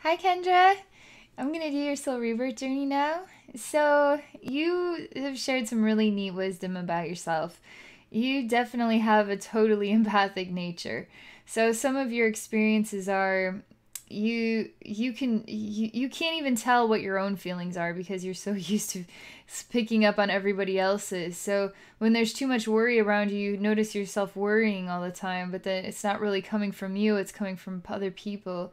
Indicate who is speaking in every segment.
Speaker 1: Hi, Kendra. I'm gonna do your soul rebirth journey now. So, you have shared some really neat wisdom about yourself. You definitely have a totally empathic nature. So, some of your experiences are you can't even tell what your own feelings are because you're so used to picking up on everybody else's. So, when there's too much worry around you, you notice yourself worrying all the time, but then it's not really coming from you, it's coming from other people.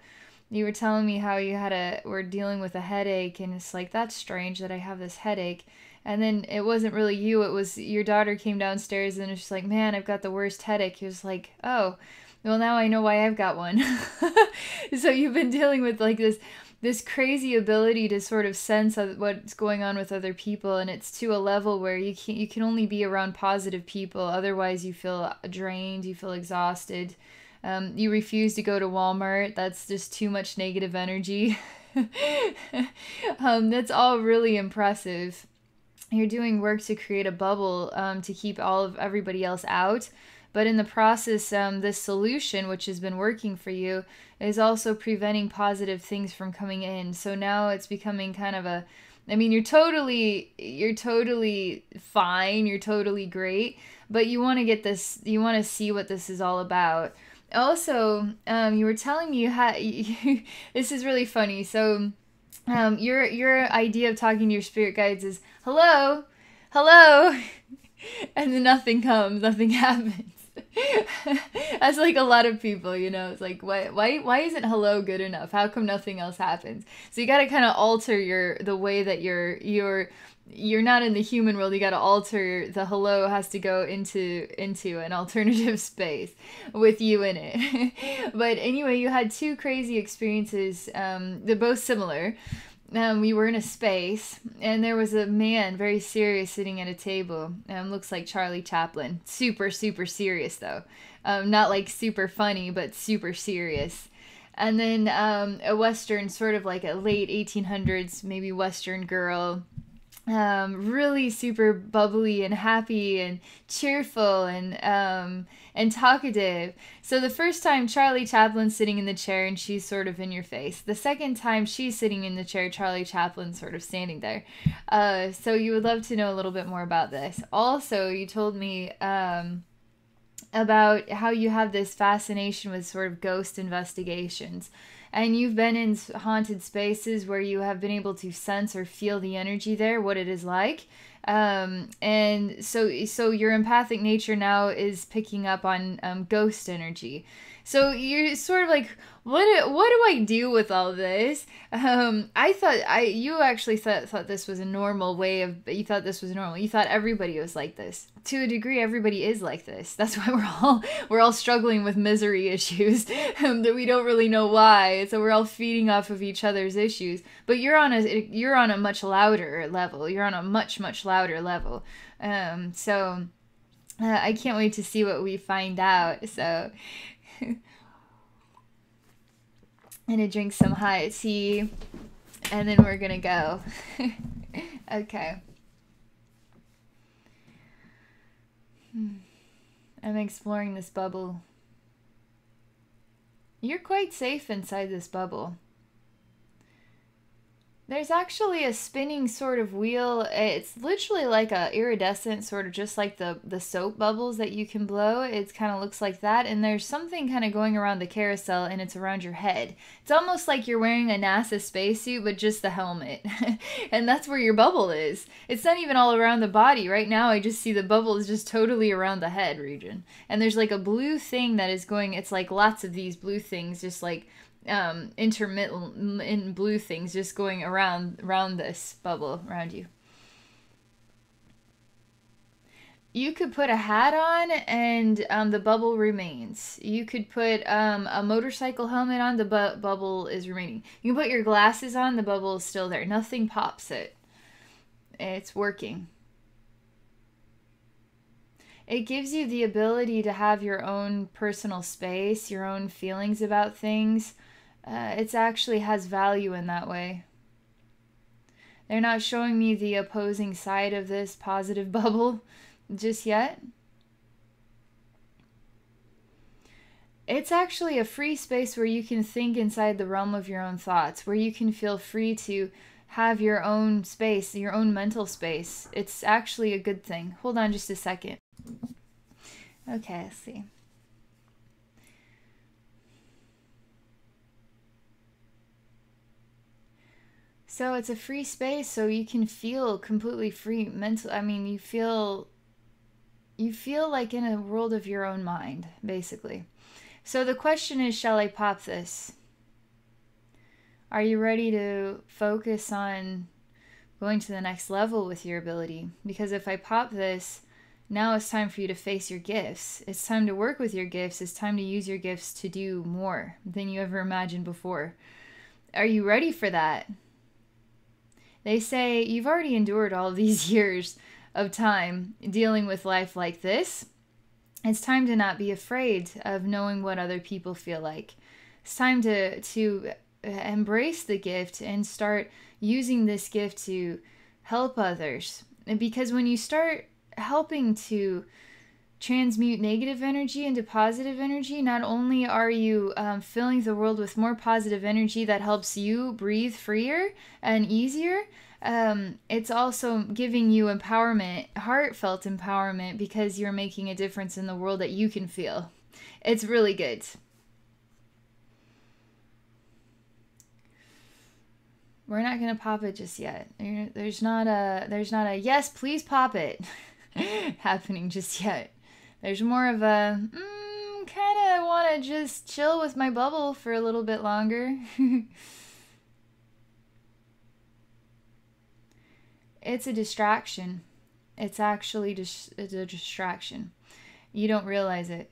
Speaker 1: You were telling me how you were dealing with a headache, and it's like, that's strange that I have this headache. And then it wasn't really you, it was your daughter came downstairs and it's just like, man, I've got the worst headache. He was like, oh, well, now I know why I've got one. So you've been dealing with like this crazy ability to sort of sense what's going on with other people, and it's to a level where you can only be around positive people, otherwise you feel drained, you feel exhausted. You refuse to go to Walmart. That's just too much negative energy. That's all really impressive. You're doing work to create a bubble to keep all of everybody else out. But in the process, this solution, which has been working for you, is also preventing positive things from coming in. So now it's becoming kind of a, I mean, you're totally fine. You're totally great. But you want to get this, you want to see what this is all about. Also, you were telling me you had, this is really funny. So, your idea of talking to your spirit guides is, hello, hello, and then nothing comes, nothing happens. That's like a lot of people, you know. It's like, why isn't hello good enough? How come nothing else happens? So you got to kind of alter the way that you're not in the human world. You got to alter the hello has to go into an alternative space with you in it. But anyway, you had two crazy experiences. They're both similar. We were in a space, and there was a man, very serious, sitting at a table. Looks like Charlie Chaplin. Super, super serious, though. Not like super funny, but super serious. And then a Western, sort of like a late 1800s, maybe Western girl, really super bubbly and happy and cheerful and talkative. So the first time Charlie Chaplin's sitting in the chair and she's sort of in your face. The second time she's sitting in the chair, Charlie Chaplin's sort of standing there. So you would love to know a little bit more about this. Also, you told me about how you have this fascination with sort of ghost investigations. And you've been in haunted spaces where you have been able to sense or feel the energy there, what it is like. And so your empathic nature now is picking up on ghost energy. So you're sort of like, what do I do with all this? I thought you actually thought this was a normal way of, you thought this was normal. You thought everybody was like this. To a degree, everybody is like this. That's why we're all struggling with misery issues that we don't really know why. So we're all feeding off of each other's issues. But you're on a much louder level. You're on a much louder level. I can't wait to see what we find out. So. I'm gonna drink some hot tea, and then we're gonna go. Okay. I'm exploring this bubble. You're quite safe inside this bubble. There's actually a spinning sort of wheel. It's literally like a iridescent, sort of just like the soap bubbles that you can blow. It kind of looks like that. And there's something kind of going around the carousel, and it's around your head. It's almost like you're wearing a NASA spacesuit, but just the helmet. And that's where your bubble is. It's not even all around the body. Right now, I just see the bubble is just totally around the head region. And there's like a blue thing that is going, it's like lots of these blue things, just like intermittent in blue things just going around this bubble around you. You could put a hat on and the bubble remains. You could put a motorcycle helmet on, the bubble is remaining. You can put your glasses on, the bubble is still there. Nothing pops it. It's working. It gives you the ability to have your own personal space, your own feelings about things. It actually has value in that way. They're not showing me the opposing side of this positive bubble just yet. It's actually a free space where you can think inside the realm of your own thoughts, where you can feel free to have your own space, your own mental space. It's actually a good thing. Hold on just a second. Okay, let's see. So it's a free space, so you can feel completely free mental. I mean, you feel like in a world of your own mind, basically. So the question is, shall I pop this? Are you ready to focus on going to the next level with your ability? Because if I pop this, now it's time for you to face your gifts. It's time to work with your gifts. It's time to use your gifts to do more than you ever imagined before. Are you ready for that? They say you've already endured all of these years of time dealing with life like this. It's time to not be afraid of knowing what other people feel like. It's time to embrace the gift and start using this gift to help others. And because when you start helping to transmute negative energy into positive energy, not only are you filling the world with more positive energy that helps you breathe freer and easier, it's also giving you empowerment, heartfelt empowerment, because you're making a difference in the world that you can feel. It's really good. We're not gonna pop it just yet. There's not a yes, please pop it happening just yet. There's more of a kind of want to just chill with my bubble for a little bit longer. It's a distraction. It's actually just a distraction. You don't realize it.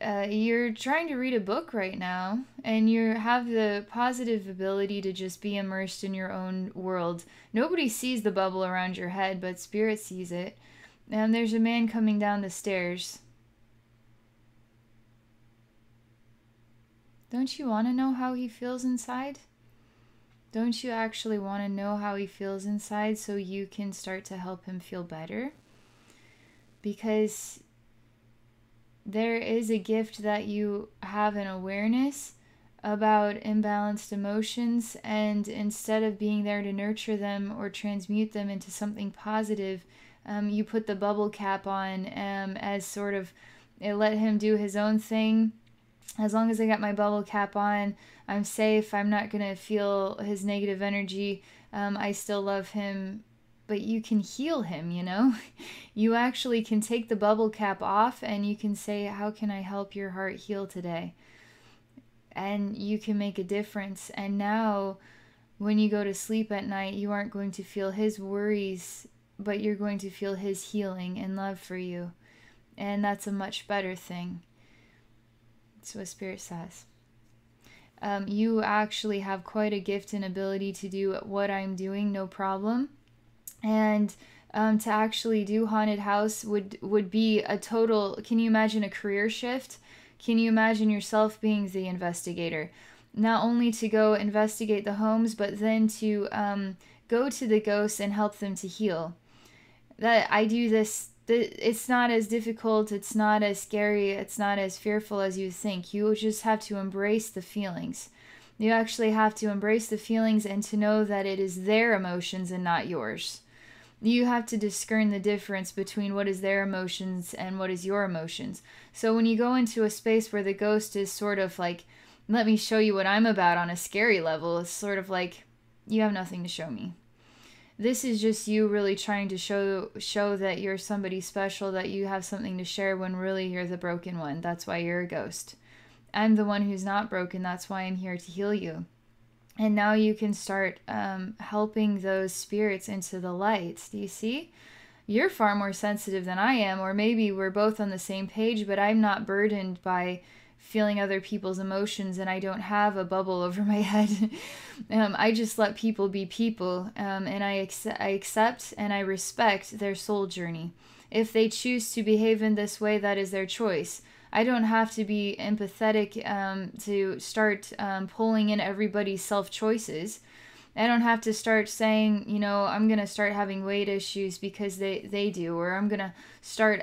Speaker 1: You're trying to read a book right now, and you have the positive ability to just be immersed in your own world. Nobody sees the bubble around your head, but Spirit sees it. And there's a man coming down the stairs. Don't you want to know how he feels inside? Don't you actually want to know how he feels inside so you can start to help him feel better? Because there is a gift that you have an awareness about imbalanced emotions, and instead of being there to nurture them or transmute them into something positive, you put the bubble cap on as sort of, let him do his own thing. As long as I got my bubble cap on, I'm safe. I'm not going to feel his negative energy. I still love him. But you can heal him, you know? You actually can take the bubble cap off and you can say, how can I help your heart heal today? And you can make a difference. And now, when you go to sleep at night, you aren't going to feel his worries, but you're going to feel his healing and love for you. And that's a much better thing. That's what Spirit says. You actually have quite a gift and ability to do what I'm doing, no problem. And to actually do haunted house would be a total, can you imagine a career shift? Can you imagine yourself being the investigator? Not only to go investigate the homes, but then to go to the ghosts and help them to heal. That I do this, it's not as difficult, it's not as scary, it's not as fearful as you think. You just have to embrace the feelings. You actually have to embrace the feelings and to know that it is their emotions and not yours. You have to discern the difference between what is their emotions and what is your emotions. So when you go into a space where the ghost is sort of like, let me show you what I'm about on a scary level, it's sort of like, you have nothing to show me. This is just you really trying to show that you're somebody special, that you have something to share, when really you're the broken one. That's why you're a ghost. I'm the one who's not broken. That's why I'm here to heal you. And now you can start helping those spirits into the light. Do you see? You're far more sensitive than I am, or maybe we're both on the same page, but I'm not burdened by feeling other people's emotions, and I don't have a bubble over my head. I just let people be people, and I accept and I respect their soul journey. If they choose to behave in this way, that is their choice. I don't have to be empathetic to start pulling in everybody's self-choices. I don't have to start saying, you know, I'm going to start having weight issues because they do, or I'm going to start,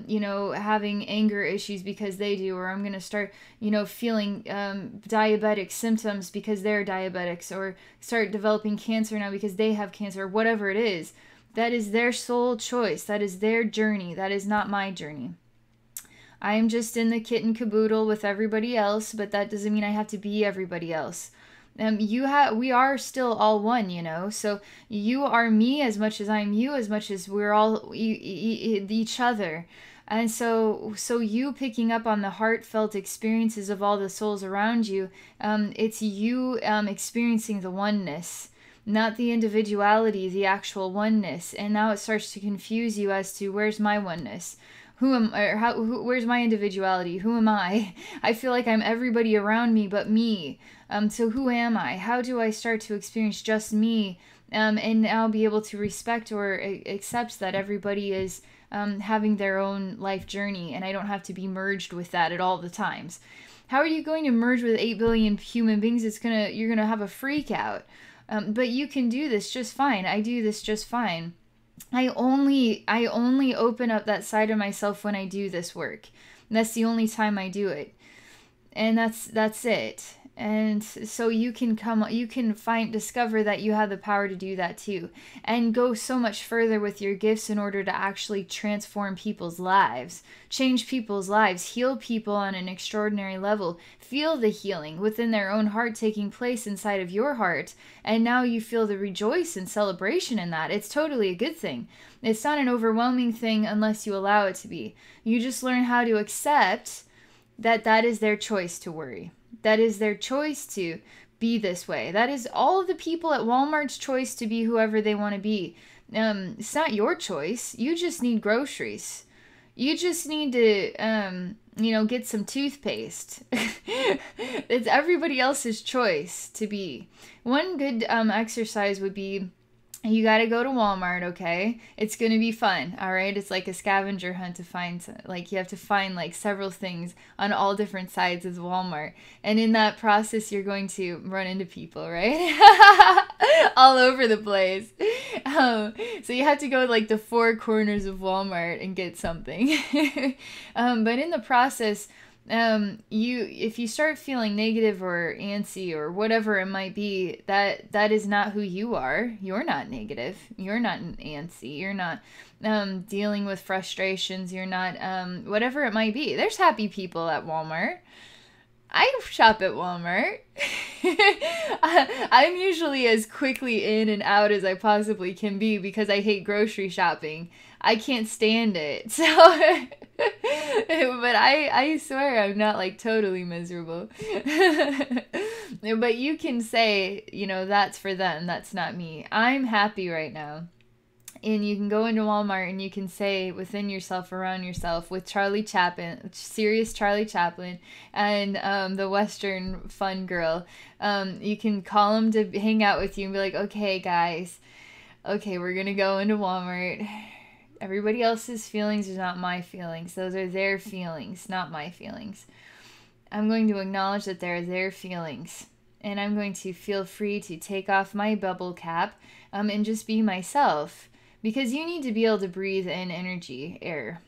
Speaker 1: you know, having anger issues because they do, or I'm going to start, you know, feeling diabetic symptoms because they're diabetics, or start developing cancer now because they have cancer, or whatever it is. That is their sole choice. That is their journey. That is not my journey. I am just in the kit and caboodle with everybody else, but that doesn't mean I have to be everybody else. We are still all one, you know. So you are me as much as I'm you, as much as we're all each other. And so you picking up on the heartfelt experiences of all the souls around you, it's you experiencing the oneness, not the individuality, the actual oneness. And now it starts to confuse you as to where's my oneness. Where's my individuality? Who am I? I feel like I'm everybody around me but me. So who am I? How do I start to experience just me? And now be able to respect or accept that everybody is having their own life journey, and I don't have to be merged with that at all the times. How are you going to merge with 8 billion human beings? You're gonna have a freak out. But you can do this just fine. I do this just fine. I only open up that side of myself when I do this work. And that's the only time I do it. And that's it. And so you can discover that you have the power to do that too, and go so much further with your gifts in order to actually transform people's lives, change people's lives, heal people on an extraordinary level, feel the healing within their own heart taking place inside of your heart. And now you feel the rejoice and celebration in that. It's totally a good thing. It's not an overwhelming thing unless you allow it to be. You just learn how to accept that is their choice to worry. That is their choice to be this way. That is all of the people at Walmart's choice to be whoever they want to be. It's not your choice. You just need groceries. You just need to, get some toothpaste. It's everybody else's choice to be. One good exercise would be, you got to go to Walmart, okay? It's going to be fun, all right? It's like a scavenger hunt to find, you have to find, several things on all different sides of Walmart. And in that process, you're going to run into people, right? All over the place. So you have to go, the 4 corners of Walmart and get something. But in the process, if you start feeling negative or antsy or whatever it might be, that is not who you are. You're not negative. You're not antsy. You're not dealing with frustrations. You're not whatever it might be. There's happy people at Walmart. I shop at Walmart. I'm usually as quickly in and out as I possibly can be because I hate grocery shopping. I can't stand it. So, but I swear I'm not totally miserable. But you can say, that's for them. That's not me. I'm happy right now. And you can go into Walmart and you can say within yourself, around yourself, with Charlie Chaplin, serious Charlie Chaplin, and the Western fun girl, you can call them to hang out with you and be like, okay, guys, okay, we're going to go into Walmart. Everybody else's feelings are not my feelings. Those are their feelings, not my feelings. I'm going to acknowledge that they're their feelings. And I'm going to feel free to take off my bubble cap and just be myself. Because you need to be able to breathe in energy, air,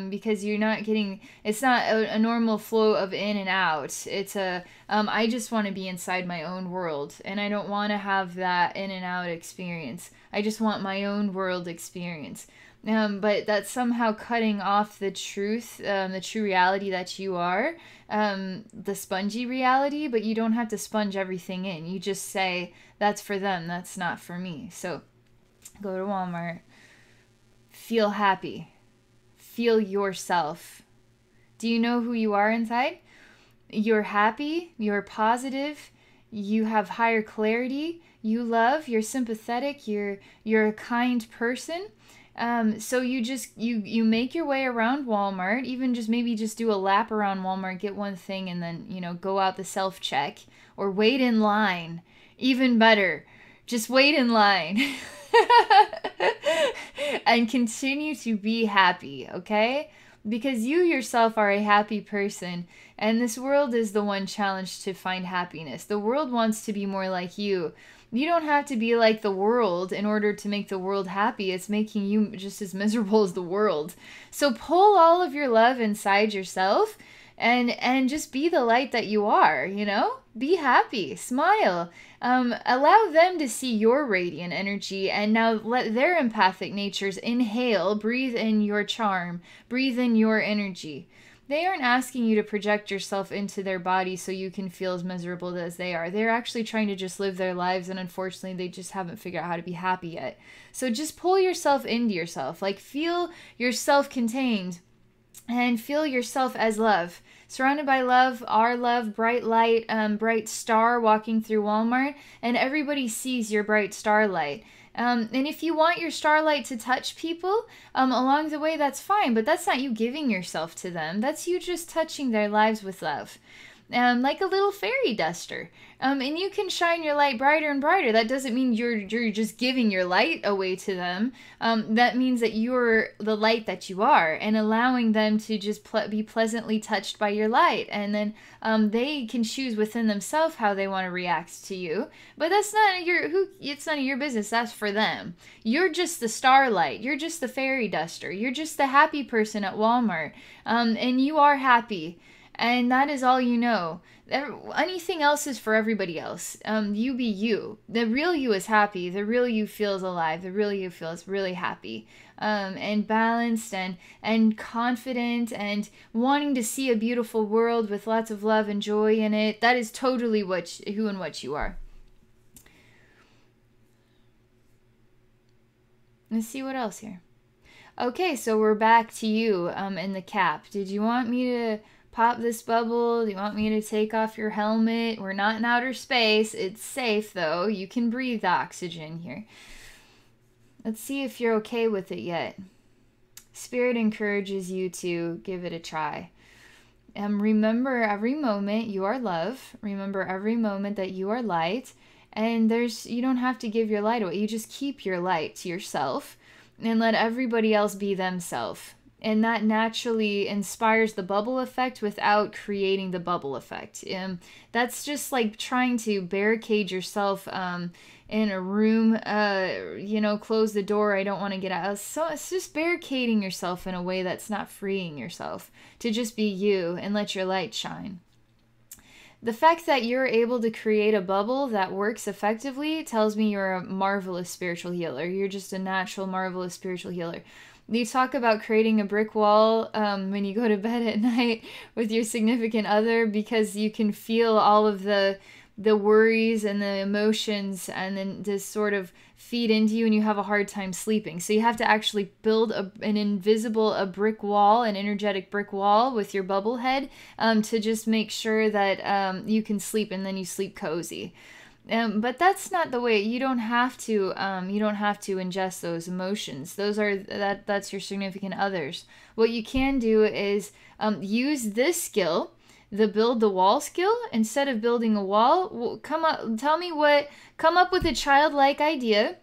Speaker 1: because you're not getting, it's not a normal flow of in and out. It's I just want to be inside my own world, and I don't want to have that in and out experience. I just want my own world experience. But that's somehow cutting off the truth, the true reality that you are, the spongy reality, but you don't have to sponge everything in. You just say, that's for them, that's not for me. So go to Walmart. Feel happy. Feel yourself. Do you know who you are inside? You're happy. You're positive. You have higher clarity. You love. You're sympathetic. You're a kind person. So you make your way around Walmart. Even maybe do a lap around Walmart. Get one thing and then go out the self-check or wait in line. Even better. Just wait in line. And continue to be happy, okay? because you yourself are a happy person, and this world is the one challenged to find happiness. The world wants to be more like you. You don't have to be like the world in order to make the world happy. It's making you just as miserable as the world. So pull all of your love inside yourself and just be the light that you are, you know? Be happy, smile. Allow them to see your radiant energy, and now let their empathic natures inhale, breathe in your charm, breathe in your energy. They aren't asking you to project yourself into their body so you can feel as miserable as they are. They're actually trying to just live their lives, and unfortunately, they just haven't figured out how to be happy yet. So just pull yourself into yourself. Like, feel yourself contained and feel yourself as love. Surrounded by love, our love, bright light, bright star walking through Walmart, and everybody sees your bright starlight. And if you want your starlight to touch people along the way, that's fine, but that's not you giving yourself to them. That's you just touching their lives with love. Like a little fairy duster. And you can shine your light brighter and brighter. That doesn't mean you're just giving your light away to them. That means that you're the light that you are, and allowing them to just be pleasantly touched by your light. And then they can choose within themselves how they want to react to you. But that's not it's none of your business. That's for them. You're just the starlight. You're just the fairy duster. You're just the happy person at Walmart. And you are happy. And that is all you know. Anything else is for everybody else. You be you. The real you is happy. The real you feels alive. The real you feels really happy. And balanced and confident and wanting to see a beautiful world with lots of love and joy in it. That is totally who and what you are. Let's see what else here. Okay, so we're back to you in the cap. Did you want me to pop this bubble? Do you want me to take off your helmet? We're not in outer space. It's safe, though. You can breathe the oxygen here. Let's see if you're okay with it yet. Spirit encourages you to give it a try. Remember every moment you are love. Remember every moment that you are light. And you don't have to give your light away. You just keep your light to yourself and let everybody else be themselves. And that naturally inspires the bubble effect without creating the bubble effect. That's just like trying to barricade yourself in a room, close the door, I don't want to get out. So it's just barricading yourself in a way that's not freeing yourself to just be you and let your light shine. The fact that you're able to create a bubble that works effectively tells me you're a marvelous spiritual healer. You're just a natural, marvelous spiritual healer. You talk about creating a brick wall when you go to bed at night with your significant other, because you can feel all of the worries and the emotions, and then just sort of feed into you, and you have a hard time sleeping. So you have to actually build a brick wall, an energetic brick wall with your bubble head to just make sure that you can sleep, and then you sleep cozy. But that's not the way. You don't have to ingest those emotions. That's your significant others. What you can do is use this skill, the build the wall skill. Instead of building a wall, come up with a childlike idea,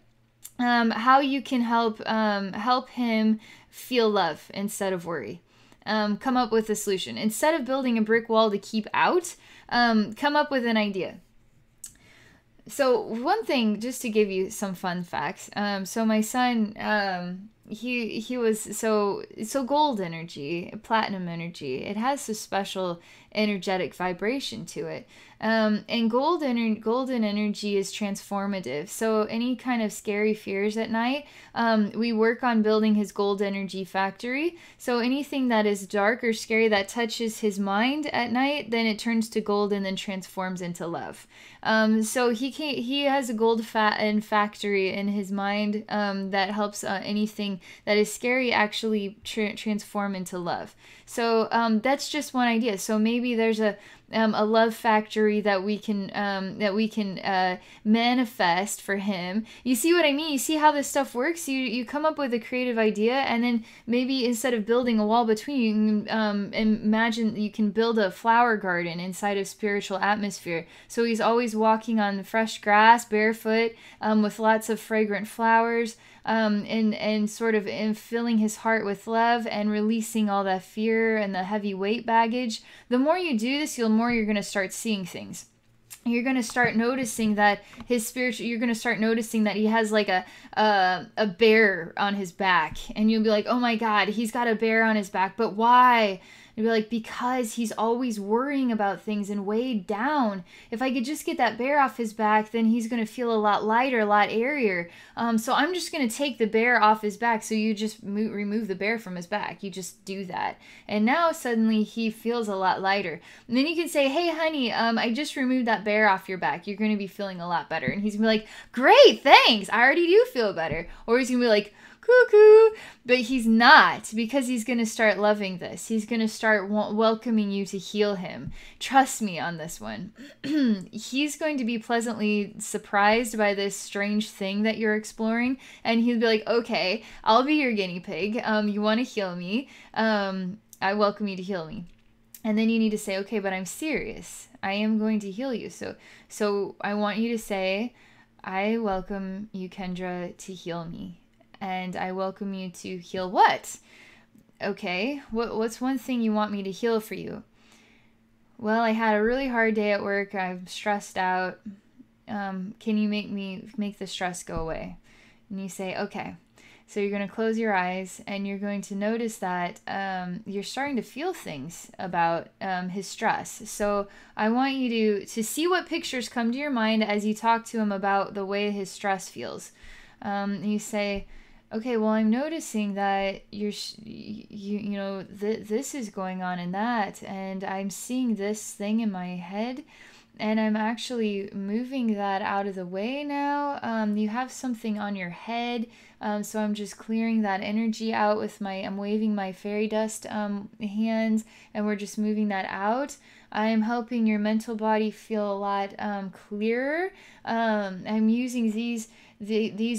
Speaker 1: how you can help him feel love instead of worry. Come up with a solution. Instead of building a brick wall to keep out, come up with an idea. So one thing, just to give you some fun facts. So my son, he was so gold energy, platinum energy. It has a special energetic vibration to it. And golden energy is transformative. So any kind of scary fears at night, we work on building his gold energy factory. So anything that is dark or scary that touches his mind at night, then it turns to gold and then transforms into love. So he has a gold factory in his mind that helps anything that is scary actually transform into love. So that's just one idea. So maybe there's a a love factory that we can manifest for him. You see what I mean? You see how this stuff works? You come up with a creative idea, and then maybe instead of building a wall between you, you can imagine you can build a flower garden inside of spiritual atmosphere. So he's always walking on the fresh grass, barefoot, with lots of fragrant flowers, and sort of filling his heart with love and releasing all that fear and the heavy weight baggage. The more you do this, the more you're going to start seeing things. You're going to start noticing that you're going to start noticing that he has like a bear on his back, and you'll be like, oh my God, he's got a bear on his back, but why? And be like, because he's always worrying about things and weighed down. If I could just get that bear off his back, then he's going to feel a lot lighter, a lot airier. So I'm just going to take the bear off his back. So you just remove the bear from his back. You just do that. And now suddenly he feels a lot lighter. And then you can say, hey, honey, I just removed that bear off your back. You're going to be feeling a lot better. And he's going to be like, great, thanks. I already do feel better. Or he's going to be like, cuckoo. But he's not, because he's going to start loving this. He's going to start welcoming you to heal him. Trust me on this one. He's going to be pleasantly surprised by this strange thing that you're exploring, and he'll be like, okay, I'll be your guinea pig. You want to heal me. I welcome you to heal me. And then you need to say, okay, but I'm serious. I am going to heal you. So I want you to say, I welcome you, Kendra, to heal me. And I welcome you to heal what? Okay, what's one thing you want me to heal for you? Well, I had a really hard day at work. I'm stressed out. Can you make the stress go away? And you say, okay. So you're going to close your eyes, and you're going to notice that you're starting to feel things about his stress. So I want you to see what pictures come to your mind as you talk to him about the way his stress feels. You say, okay, well, I'm noticing that this is going on in that, and I'm seeing this thing in my head, and I'm actually moving that out of the way now. You have something on your head, so I'm just clearing that energy out with I'm waving my fairy dust hands, and we're just moving that out. I'm helping your mental body feel a lot clearer. I'm using these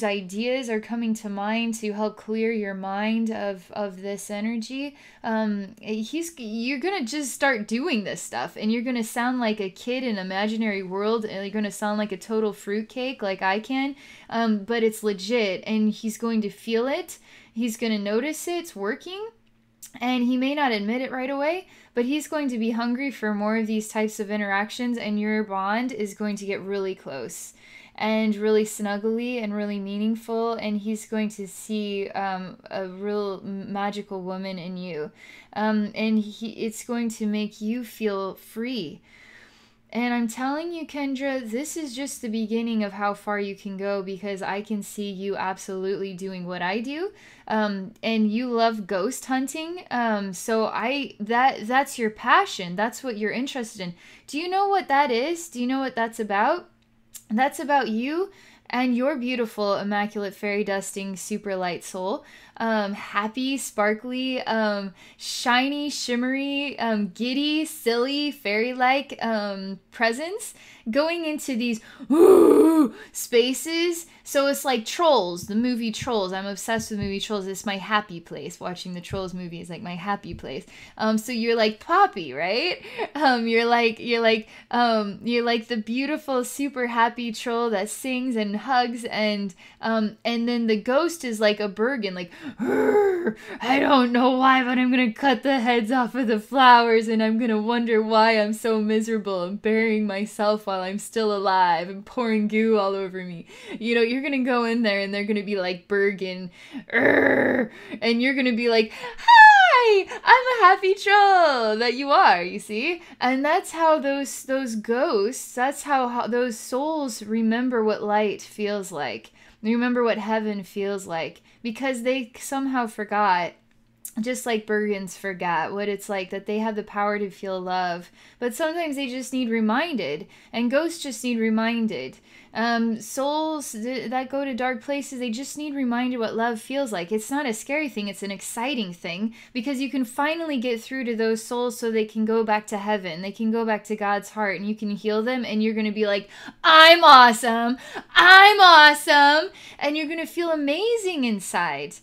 Speaker 1: ideas are coming to mind to help clear your mind of this energy. You're gonna just start doing this stuff, and you're gonna sound like a kid in an imaginary world, and you're gonna sound like a total fruitcake like I can, but it's legit, and he's going to feel it. He's gonna notice it's working, and he may not admit it right away, but he's going to be hungry for more of these types of interactions, and your bond is going to get really close and really snuggly and really meaningful, and he's going to see a real magical woman in you, and it's going to make you feel free. And I'm telling you, Kendra, this is just the beginning of how far you can go, because I can see you absolutely doing what I do, and you love ghost hunting, so that's your passion. That's what you're interested in. Do you know what that is? Do you know what that's about? That's about you and your beautiful, immaculate, fairy dusting, super light soul. Happy, sparkly, shiny, shimmery, giddy, silly, fairy-like presence going into these spaces. So it's like Trolls, the movie Trolls. I'm obsessed with movie Trolls. It's my happy place. Watching the Trolls movie is like my happy place. So you're like Poppy, right? You're like the beautiful, super happy troll that sings and hugs, and then the ghost is like a Bergen, like, I don't know why, but I'm gonna cut the heads off of the flowers, and I'm gonna wonder why I'm so miserable and burying myself while I'm still alive and pouring goo all over me. You know, you're gonna go in there, and they're gonna be like Bergen, and you're gonna be like, hi, I'm a happy troll that you are, you see? And that's how those ghosts, that's how those souls remember what light feels like. They remember what heaven feels like, because they somehow forgot just like Bergens forgot what it's like, that they have the power to feel love, but sometimes they just need reminded, and ghosts just need reminded. Souls that go to dark places, they just need reminded what love feels like. It's not a scary thing, it's an exciting thing, because you can finally get through to those souls so they can go back to heaven, they can go back to God's heart, and you can heal them, and you're going to be like, I'm awesome, and you're going to feel amazing inside.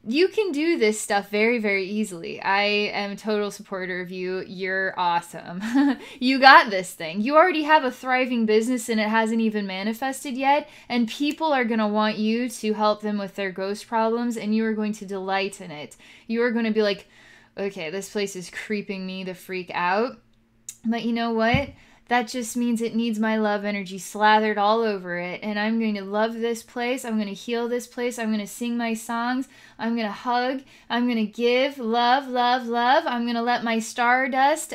Speaker 1: You can do this stuff very, very easily. I am a total supporter of you. You're awesome. You got this thing. You already have a thriving business and it hasn't even manifested yet. And people are going to want you to help them with their ghost problems, and you are going to delight in it. You are going to be like, okay, this place is creeping me the freak out. But you know what? That just means it needs my love energy slathered all over it. And I'm going to love this place. I'm going to heal this place. I'm going to sing my songs. I'm going to hug. I'm going to give love, love, love. I'm going to let my stardust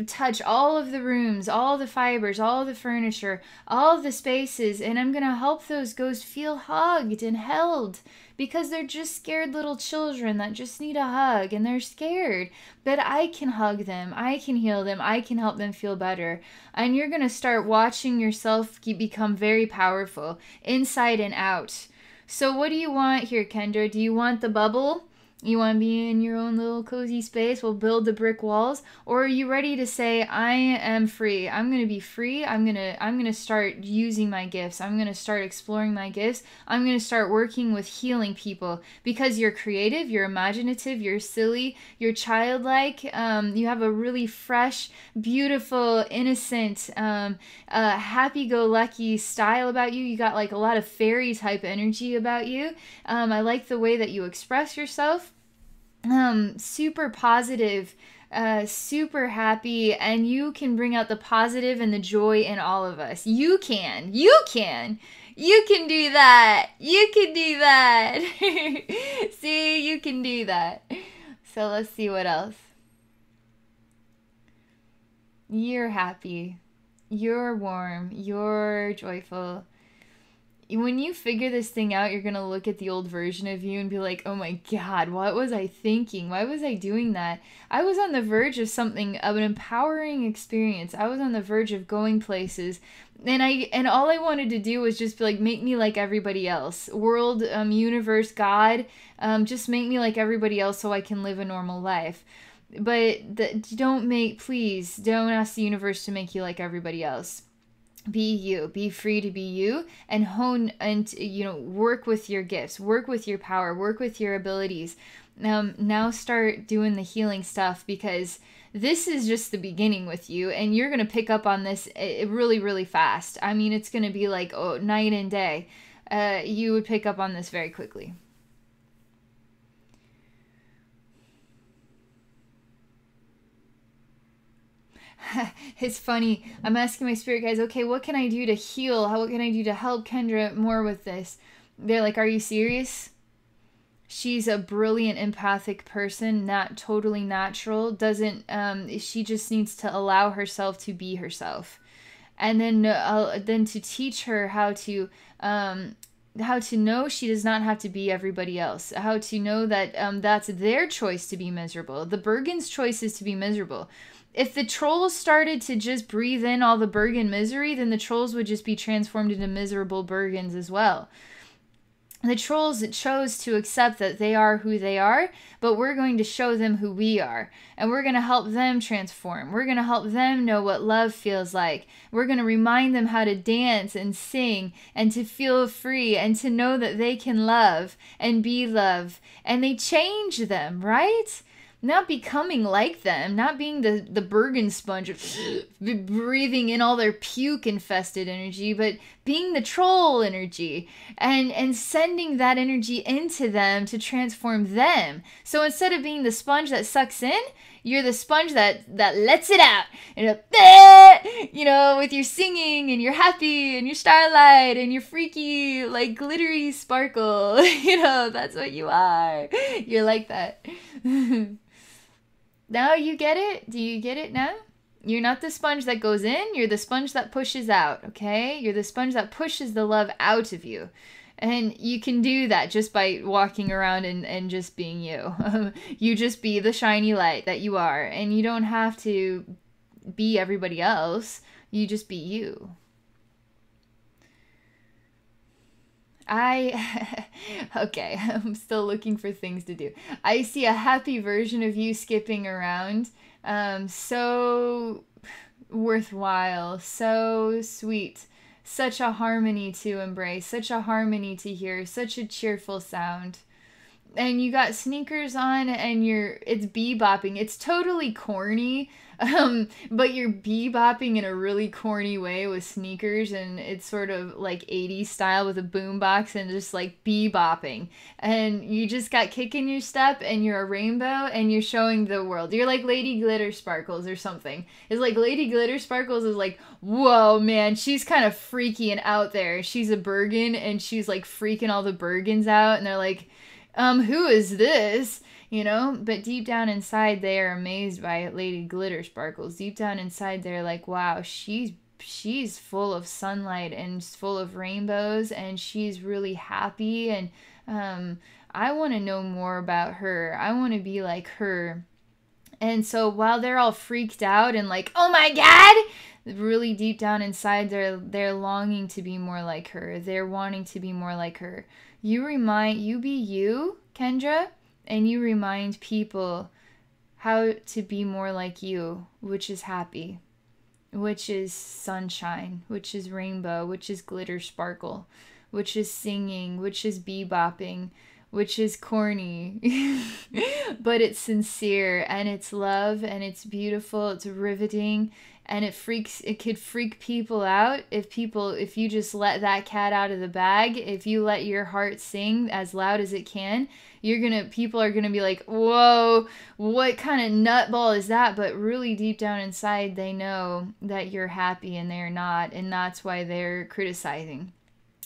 Speaker 1: touch all of the rooms, all the fibers, all the furniture, all the spaces. And I'm going to help those ghosts feel hugged and held, because they're just scared little children that just need a hug, and they're scared. But I can hug them, I can heal them, I can help them feel better. And you're going to start watching yourself become very powerful, inside and out. So what do you want here, Kendra? Do you want the bubble? You want to be in your own little cozy space? We'll build the brick walls. Or are you ready to say, I am free. I'm going to be free. I'm going to start using my gifts. I'm going to start exploring my gifts. I'm going to start working with healing people, because you're creative, you're imaginative, you're silly, you're childlike. You have a really fresh, beautiful, innocent, happy-go-lucky style about you. You got like a lot of fairy type energy about you. I like the way that you express yourself. Super positive, super happy, and you can bring out the positive and the joy in all of us. You can do that. You can do that. See, you can do that. So let's see what else. You're happy. You're warm. You're joyful. When you figure this thing out, you're going to look at the old version of you and be like, oh my God, what was I thinking? Why was I doing that? I was on the verge of something, of an empowering experience. I was on the verge of going places. And all I wanted to do was just be like, make me like everybody else. World, universe, God, just make me like everybody else so I can live a normal life. But please don't ask the universe to make you like everybody else. Be you, be free to be you, and hone and, work with your gifts, work with your power, work with your abilities. Now start doing the healing stuff, because this is just the beginning with you, and you're going to pick up on this really, really fast. I mean, it's going to be like, night and day. You would pick up on this very quickly. It's funny. I'm asking my spirit guides, okay, what can I do to heal? What can I do to help Kendra more with this? They're like, are you serious? She's a brilliant empathic person, not totally natural. She just needs to allow herself to be herself. And then to teach her how to know she does not have to be everybody else. How to know that that's their choice to be miserable. The Bergen's choice is to be miserable. If the trolls started to just breathe in all the Bergen misery, then the trolls would just be transformed into miserable Bergens as well. The trolls chose to accept that they are who they are, but we're going to show them who we are. And we're going to help them transform. We're going to help them know what love feels like. We're going to remind them how to dance and sing and to feel free and to know that they can love and be love. And they change them, right? Not becoming like them, not being the Bergen sponge, breathing in all their puke-infested energy, but being the troll energy and sending that energy into them to transform them. So instead of being the sponge that sucks in, you're the sponge that lets it out. And with your singing and you're happy and your starlight and your freaky, like, glittery sparkle. That's what you are. You're like that. Now you get it? Do you get it now? You're not the sponge that goes in. You're the sponge that pushes out, okay? You're the sponge that pushes the love out of you. And you can do that just by walking around and just being you. You just be the shiny light that you are. And you don't have to be everybody else. You just be you. Okay, I'm still looking for things to do. I see a happy version of you skipping around. So worthwhile, so sweet. Such a harmony to embrace, such a harmony to hear, such a cheerful sound. And you got sneakers on and it's bebopping. It's totally corny, but you're bebopping in a really corny way with sneakers, and it's sort of like 80s style with a boombox and just like bebopping. And you just got kick in your step, and you're a rainbow, and you're showing the world. You're like Lady Glitter Sparkles or something. It's like Lady Glitter Sparkles is like, whoa, man, she's kind of freaky and out there. She's a Bergen, and she's like freaking all the Bergens out, and they're like, who is this? You know, but deep down inside, they are amazed by Lady Glitter Sparkles. Deep down inside, they're like, wow, she's full of sunlight and full of rainbows, and she's really happy, and I want to know more about her. I want to be like her. And so while they're all freaked out and like, oh my God, really deep down inside, they're longing to be more like her. They're wanting to be more like her. You be you, Kendra, and you remind people how to be more like you, which is happy, which is sunshine, which is rainbow, which is glitter sparkle, which is singing, which is bebopping, which is corny, but it's sincere, and it's love, and it's beautiful, it's riveting, and it could freak people out if you just let that cat out of the bag. If you let your heart sing as loud as it can, people are gonna be like, whoa, what kind of nutball is that? But really deep down inside, they know that you're happy and they're not, and that's why they're criticizing.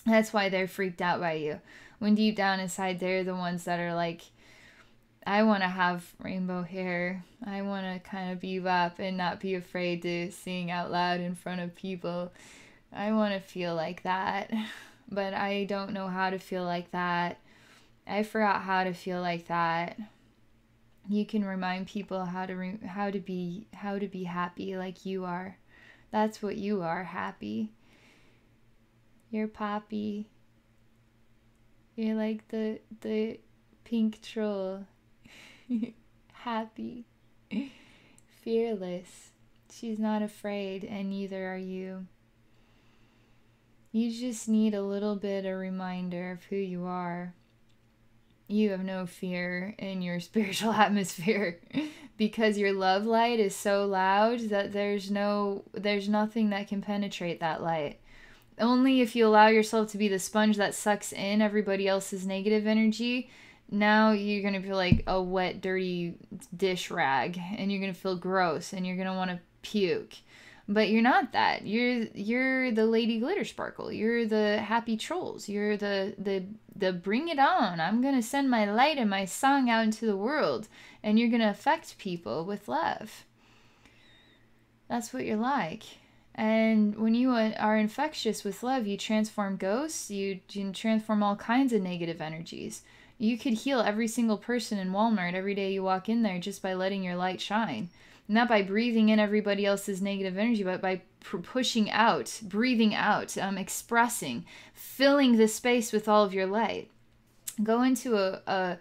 Speaker 1: That's why they're freaked out by you. When deep down inside, they're the ones that are like, I want to have rainbow hair. I want to kind of bebop and not be afraid to sing out loud in front of people. I want to feel like that, but I don't know how to feel like that. I forgot how to feel like that. You can remind people how to be happy like you are. That's what you are, happy. You're Poppy. You're like the pink troll. Happy. Fearless. She's not afraid, and neither are you. You just need a little bit of reminder of who you are. You have no fear in your spiritual atmosphere because your love light is so loud that there's nothing that can penetrate that light. Only if you allow yourself to be the sponge that sucks in everybody else's negative energy, now you're going to feel like a wet, dirty dish rag, and you're going to feel gross, and you're going to want to puke. But you're not that. You're the Lady Glitter Sparkle. You're the happy trolls. You're the bring it on. I'm going to send my light and my song out into the world, and you're going to affect people with love. That's what you're like. And when you are infectious with love, you transform ghosts, you can transform all kinds of negative energies. You could heal every single person in Walmart every day you walk in there just by letting your light shine. Not by breathing in everybody else's negative energy, but by pushing out, breathing out, expressing, filling the space with all of your light. Go into a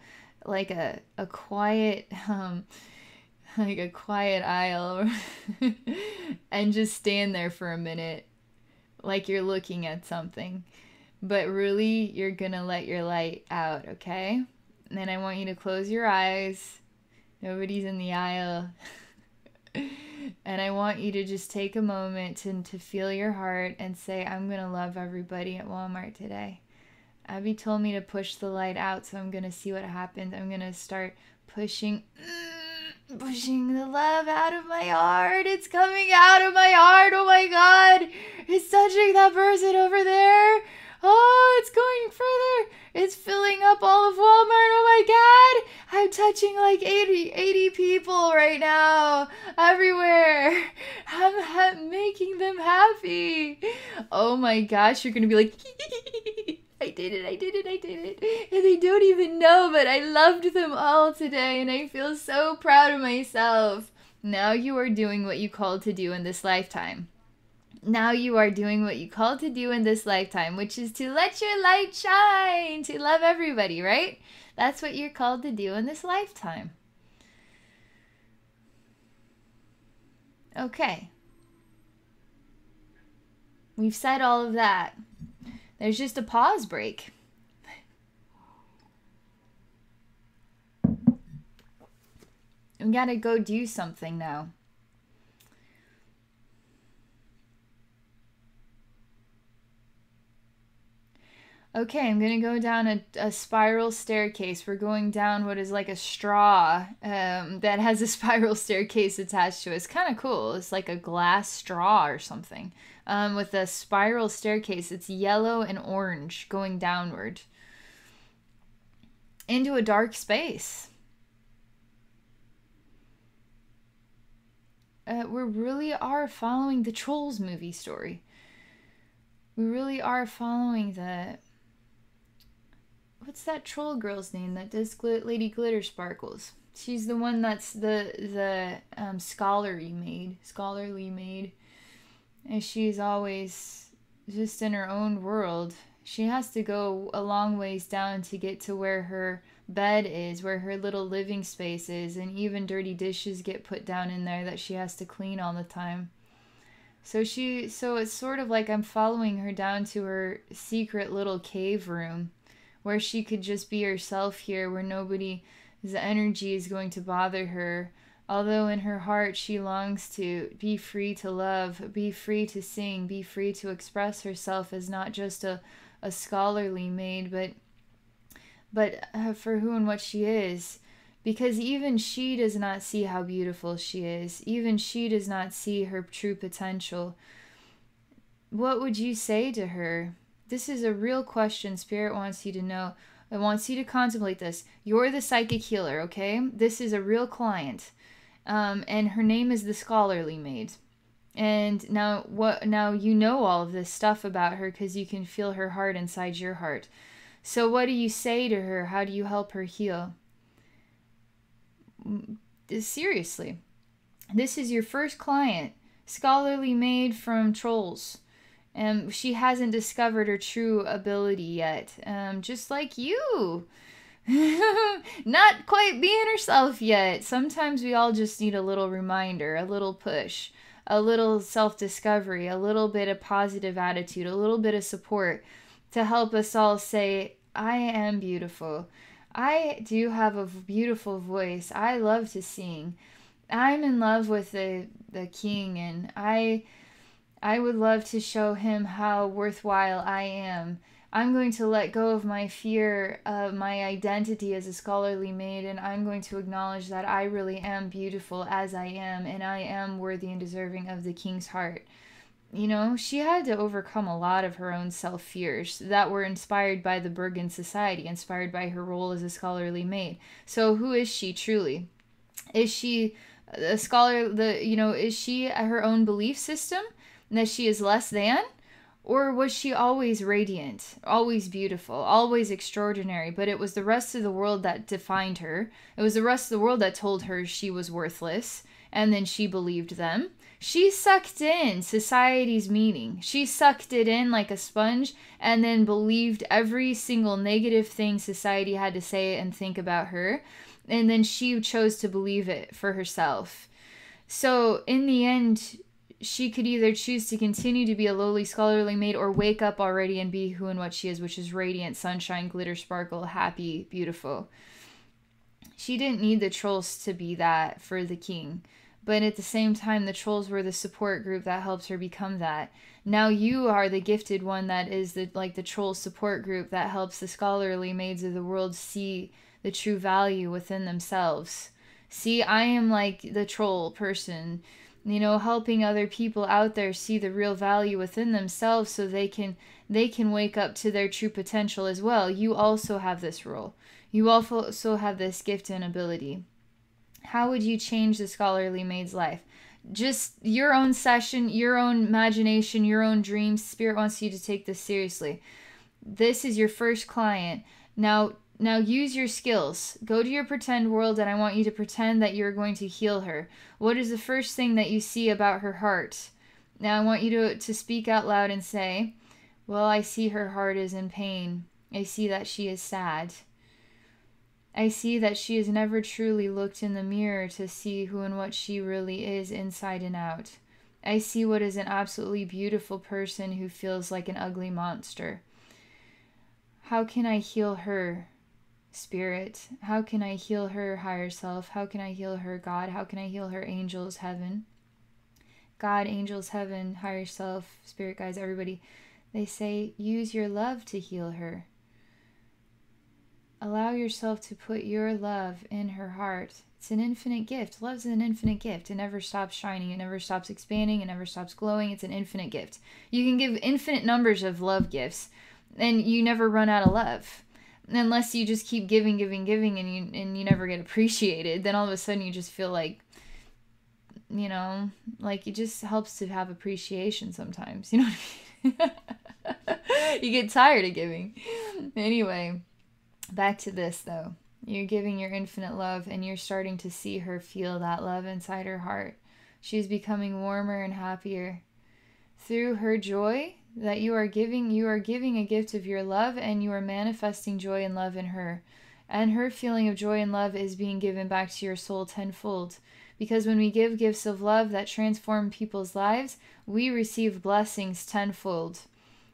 Speaker 1: quiet... like a quiet aisle and just stand there for a minute like you're looking at something, but really you're gonna let your light out, okay? And then I want you to close your eyes. Nobody's in the aisle. And I want you to just take a moment to feel your heart and say, I'm gonna love everybody at Walmart today. Abby told me to push the light out, so I'm gonna see what happens. I'm gonna start pushing the love out of my heart. It's coming out of my heart. Oh my God. It's touching that person over there. Oh, it's going further. It's filling up all of Walmart. Oh my God. I'm touching like 80 people right now. Everywhere. I'm making them happy. Oh my gosh. You're going to be like, I did it, I did it, I did it. And they don't even know, but I loved them all today, and I feel so proud of myself. Now you are doing what you called to do in this lifetime. Now you are doing what you called to do in this lifetime, which is to let your light shine, to love everybody, right? That's what you're called to do in this lifetime. Okay. We've said all of that. There's just a pause break. We gotta go do something now. Okay, I'm gonna go down a spiral staircase. We're going down what is like a straw that has a spiral staircase attached to it. It's kind of cool. It's like a glass straw or something with a spiral staircase. It's yellow and orange going downward into a dark space. We really are following the Trolls movie story. We really are following the... What's that troll girl's name that does Lady Glitter Sparkles? She's the one that's the scholarly maid. And she's always just in her own world. She has to go a long ways down to get to where her bed is, where her little living space is, and even dirty dishes get put down in there that she has to clean all the time. So it's sort of like I'm following her down to her secret little cave room where she could just be herself here, where nobody's energy is going to bother her. Although in her heart she longs to be free to love, be free to sing, be free to express herself as not just a scholarly maid, but for who and what she is. Because even she does not see how beautiful she is. Even she does not see her true potential. What would you say to her? This is a real question Spirit wants you to know. It wants you to contemplate this. You're the psychic healer, okay? This is a real client. And her name is the Scholarly Maid. And now you know all of this stuff about her because you can feel her heart inside your heart. So what do you say to her? How do you help her heal? Seriously. This is your first client. Scholarly Maid from Trolls. She hasn't discovered her true ability yet. Just like you. Not quite being herself yet. Sometimes we all just need a little reminder, a little push, a little self-discovery, a little bit of positive attitude, a little bit of support to help us all say, I am beautiful. I do have a beautiful voice. I love to sing. I'm in love with the king, and I would love to show him how worthwhile I am. I'm going to let go of my fear of my identity as a scholarly maid, and I'm going to acknowledge that I really am beautiful as I am, and I am worthy and deserving of the king's heart. You know, she had to overcome a lot of her own self-fears that were inspired by the Bergen society, inspired by her role as a scholarly maid. So who is she truly? Is she a scholar, is she her own belief system that she is less than? Or was she always radiant, always beautiful, always extraordinary, but it was the rest of the world that defined her? It was the rest of the world that told her she was worthless, and then she believed them. She sucked in society's meaning. She sucked it in like a sponge and then believed every single negative thing society had to say and think about her. And then she chose to believe it for herself. So in the end, she could either choose to continue to be a lowly scholarly maid or wake up already and be who and what she is, which is radiant, sunshine, glitter, sparkle, happy, beautiful. She didn't need the trolls to be that for the king. But at the same time, the trolls were the support group that helped her become that. Now you are the gifted one that is the troll support group that helps the scholarly maids of the world see the true value within themselves. See, I am like the troll person, helping other people out there see the real value within themselves so they can wake up to their true potential as well. You also have this role. You also have this gift and ability. How would you change the scholarly maid's life? Just your own session, your own imagination, your own dreams. Spirit wants you to take this seriously. This is your first client. Now use your skills. Go to your pretend world, and I want you to pretend that you're going to heal her. What is the first thing that you see about her heart? Now I want you to speak out loud and say, well, I see her heart is in pain. I see that she is sad. I see that she has never truly looked in the mirror to see who and what she really is inside and out. I see what is an absolutely beautiful person who feels like an ugly monster. How can I heal her, Spirit? How can I heal her higher self? How can I heal her, God? How can I heal her, angels, heaven? God, angels, heaven, higher self, Spirit guides, everybody. They say, use your love to heal her. Allow yourself to put your love in her heart. It's an infinite gift. Love's an infinite gift. It never stops shining. It never stops expanding. It never stops glowing. It's an infinite gift. You can give infinite numbers of love gifts, and you never run out of love. Unless you just keep giving, and you never get appreciated. Then all of a sudden you just feel like, like it just helps to have appreciation sometimes. You know what I mean? You get tired of giving. Anyway. Back to this, though. You're giving your infinite love, and you're starting to see her feel that love inside her heart. She's becoming warmer and happier. Through her joy that you are giving a gift of your love, and you are manifesting joy and love in her. And her feeling of joy and love is being given back to your soul tenfold. Because when we give gifts of love that transform people's lives, we receive blessings tenfold.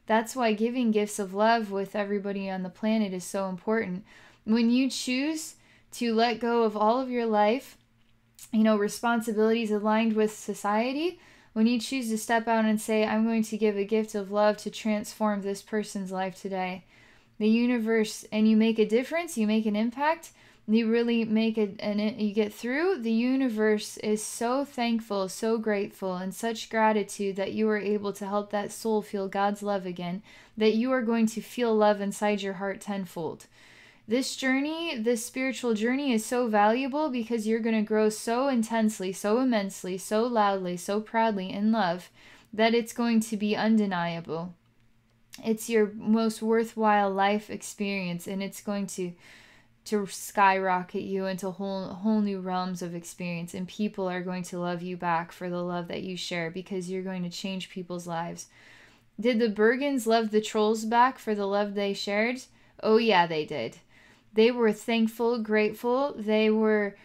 Speaker 1: That's why giving gifts of love with everybody on the planet is so important. When you choose to let go of all of your life, responsibilities aligned with society, when you choose to step out and say, I'm going to give a gift of love to transform this person's life today, the universe, and you make a difference, you make an impact, you really make it, and you get through, the universe is so thankful, so grateful, and such gratitude that you are able to help that soul feel God's love again, that you are going to feel love inside your heart tenfold. This journey, this spiritual journey, is so valuable because you're going to grow so intensely, so immensely, so loudly, so proudly in love that it's going to be undeniable. It's your most worthwhile life experience, and it's going to skyrocket you into whole new realms of experience, and people are going to love you back for the love that you share because you're going to change people's lives. Did the Bergens love the trolls back for the love they shared? Oh yeah, they did. They were thankful, grateful. They were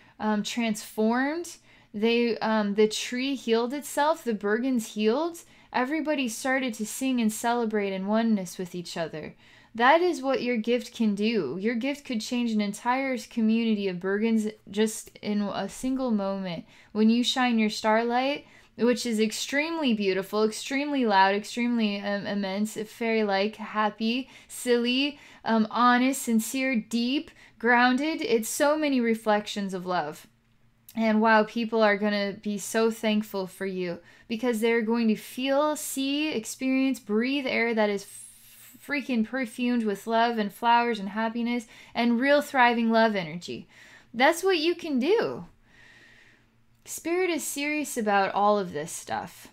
Speaker 1: transformed. The tree healed itself. The Bergens healed. Everybody started to sing and celebrate in oneness with each other. That is what your gift can do. Your gift could change an entire community of Bergens just in a single moment. When you shine your starlight, which is extremely beautiful, extremely loud, extremely immense, fairy-like, happy, silly, honest, sincere, deep, grounded. It's so many reflections of love. And wow, people are going to be so thankful for you because they're going to feel, see, experience, breathe air that is freaking perfumed with love and flowers and happiness and real thriving love energy. That's what you can do. Spirit is serious about all of this stuff.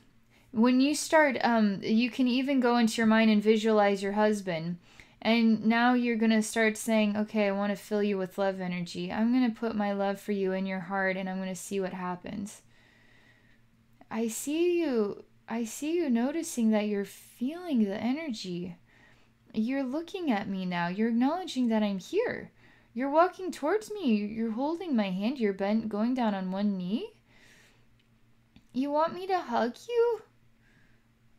Speaker 1: When you start, you can even go into your mind and visualize your husband. And now you're going to start saying, okay, I want to fill you with love energy. I'm going to put my love for you in your heart, and I'm going to see what happens. I see you noticing that you're feeling the energy. You're looking at me now. You're acknowledging that I'm here. You're walking towards me. You're holding my hand. You're bent, going down on one knee. You want me to hug you?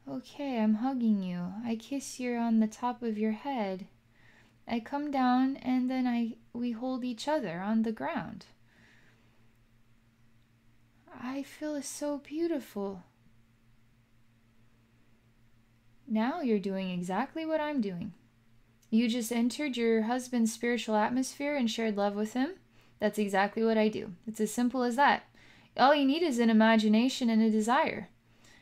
Speaker 1: Okay, I'm hugging you. I kiss you on the top of your head. I come down and then we hold each other on the ground. I feel so beautiful. Now you're doing exactly what I'm doing. You just entered your husband's spiritual atmosphere and shared love with him. That's exactly what I do. It's as simple as that. All you need is an imagination and a desire.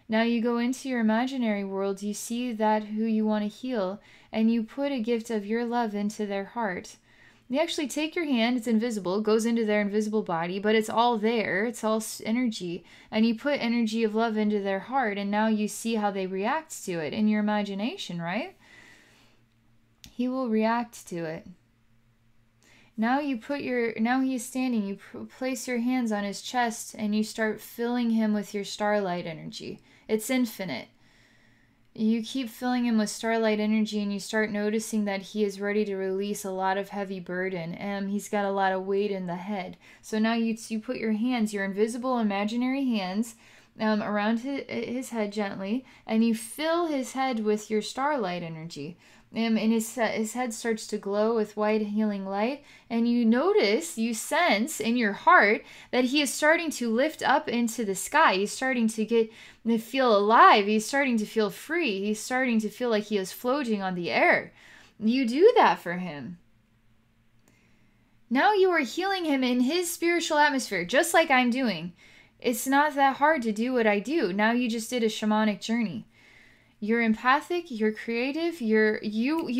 Speaker 1: Now you go into your imaginary world, you see that who you want to heal, and you put a gift of your love into their heart. You actually take your hand, it's invisible, goes into their invisible body, but it's all there, it's all energy, and you put energy of love into their heart, and now you see how they react to it in your imagination, right? he will react to it. Now now he is standing, you place your hands on his chest and you start filling him with your starlight energy. It's infinite. You keep filling him with starlight energy and you start noticing that he is ready to release a lot of heavy burden. He's got a lot of weight in the head. So now you put your hands, your invisible imaginary hands, around his head gently, and you fill his head with your starlight energy. And his head starts to glow with white healing light, and you sense in your heart that he is starting to lift up into the sky. He's starting to feel alive. He's starting to feel free. He's starting to feel like he is floating on the air. You do that for him. Now you are healing him in his spiritual atmosphere, just like I'm doing. It's not that hard to do what I do. Now you just did a shamanic journey. You're empathic, you're creative, you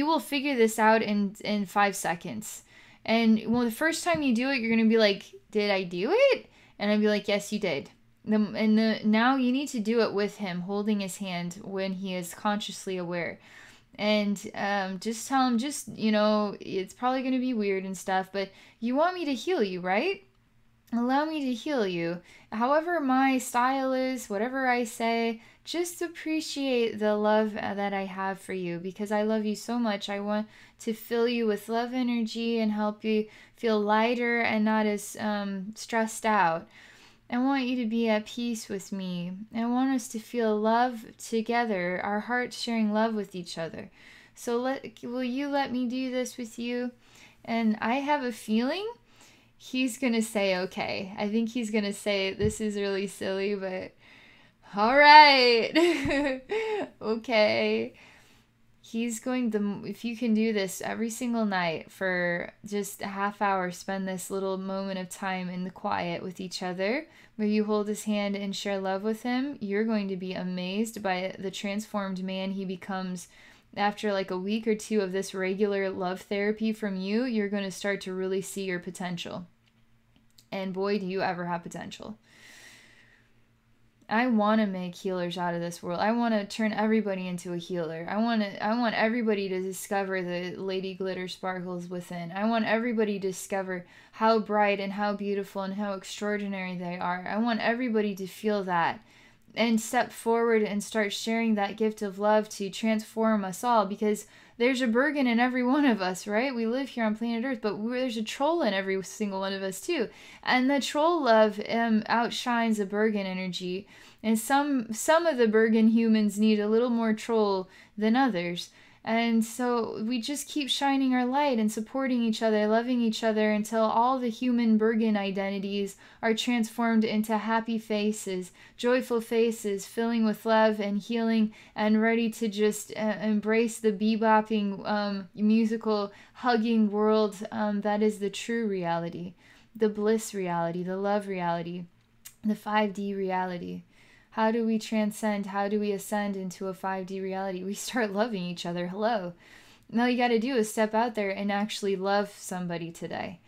Speaker 1: will figure this out in 5 seconds. And the first time you do it, you're going to be like, did I do it? And I'd be like, yes, you did. Now you need to do it with him, holding his hand when he is consciously aware. And just tell him, it's probably going to be weird and stuff, but you want me to heal you, right? Allow me to heal you. However my style is, whatever I say, just appreciate the love that I have for you, because I love you so much. I want to fill you with love energy and help you feel lighter and not as stressed out. I want you to be at peace with me. I want us to feel love together, our hearts sharing love with each other. So will you let me do this with you? And I have a feeling he's going to say, okay. I think he's going to say, this is really silly, but all right. Okay. If you can do this every single night for just a half hour, spend this little moment of time in the quiet with each other, where you hold his hand and share love with him, you're going to be amazed by the transformed man he becomes. After like a week or two of this regular love therapy from you, you're going to start to really see your potential. And boy, do you ever have potential. I want to make healers out of this world. I want to turn everybody into a healer. I want everybody to discover the Lady Glitter sparkles within. I want everybody to discover how bright and how beautiful and how extraordinary they are. I want everybody to feel that and step forward and start sharing that gift of love to transform us all, because there's a Bergen in every one of us, right? We live here on planet Earth, but there's a troll in every single one of us too. And the troll love outshines the Bergen energy. And some of the Bergen humans need a little more troll than others. And so we just keep shining our light and supporting each other, loving each other, until all the human Bergen identities are transformed into happy faces, joyful faces, filling with love and healing, and ready to just embrace the bebopping, musical, hugging world that is the true reality, the bliss reality, the love reality, the 5D reality. How do we transcend? How do we ascend into a 5D reality? We start loving each other. Hello. And all you got to do is step out there and actually love somebody today.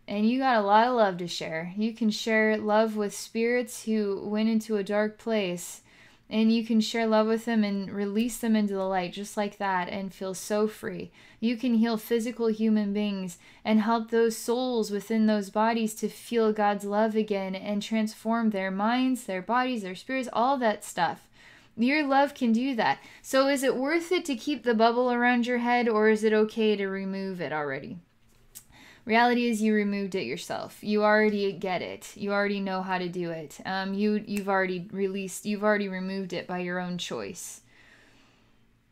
Speaker 1: And you got a lot of love to share. You can share love with spirits who went into a dark place. And you can share love with them and release them into the light just like that and feel so free. You can heal physical human beings and help those souls within those bodies to feel God's love again and transform their minds, their bodies, their spirits, all that stuff. Your love can do that. So is it worth it to keep the bubble around your head, or is it okay to remove it already? Reality is you removed it yourself. You already get it. You already know how to do it. You've already removed it by your own choice.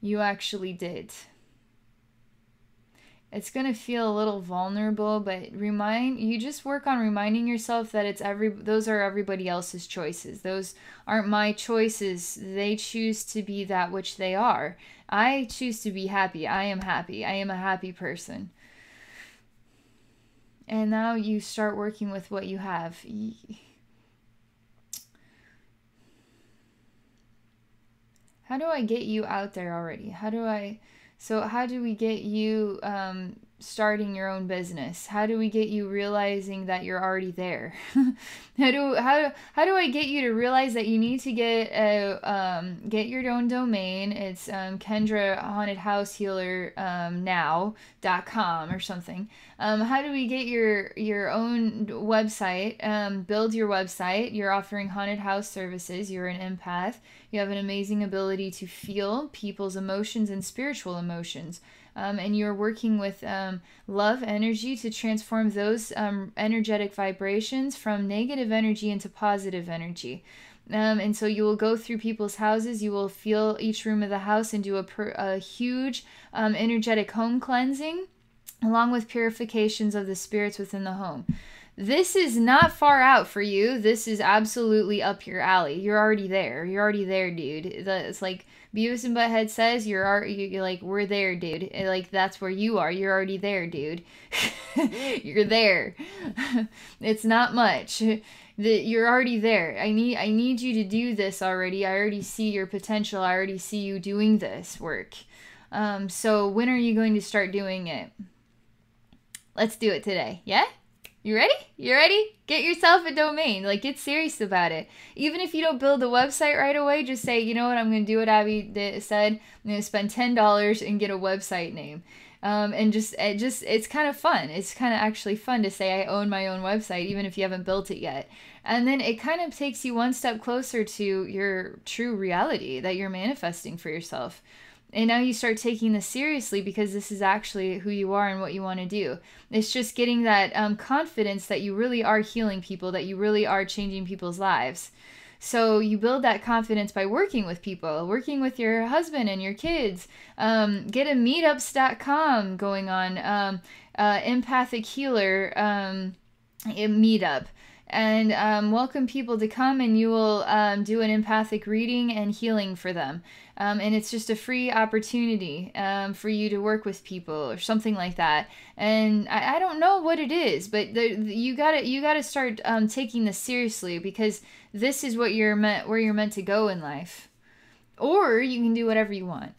Speaker 1: You actually did. It's going to feel a little vulnerable, but you just work on reminding yourself that those are everybody else's choices. Those aren't my choices. They choose to be that which they are. I choose to be happy. I am happy. I am a happy person. And now you start working with what you have. How do I get you out there already? How do we get you starting your own business? How do we get you realizing that you're already there? how do I get you to realize that you need to get your own domain? It's Kendra Haunted House Healer now.com or something. How do we get your own website? Build your website. You're offering haunted house services. You're an empath. You have an amazing ability to feel people's emotions and spiritual emotions. And you're working with love energy to transform those energetic vibrations from negative energy into positive energy. And so you will go through people's houses, you will feel each room of the house and do a huge energetic home cleansing, along with purifications of the spirits within the home. This is not far out for you. This is absolutely up your alley. You're already there. You're already there, dude. It's like Beavis and Butthead says, you're like, we're there, dude. Like, that's where you are. You're already there, dude. You're there. It's not much. You're already there. I need you to do this already. I already see your potential. I already see you doing this work. So when are you going to start doing it? Let's do it today. Yeah? You ready? You ready? Get yourself a domain. Like, get serious about it. Even if you don't build a website right away, just say, you know what, I'm going to do what Abby said. I'm going to spend $10 and get a website name. And it's kind of fun. It's kind of actually fun to say I own my own website, even if you haven't built it yet. And then it kind of takes you one step closer to your true reality that you're manifesting for yourself. And now you start taking this seriously because this is actually who you are and what you want to do. It's just getting that confidence that you really are healing people, that you really are changing people's lives. So you build that confidence by working with people, working with your husband and your kids. Get a meetups.com going on, empathic healer meetup. And welcome people to come, and you will do an empathic reading and healing for them. And it's just a free opportunity for you to work with people or something like that. And I don't know what it is, but you gotta start taking this seriously, because this is what where you're meant to go in life. Or you can do whatever you want.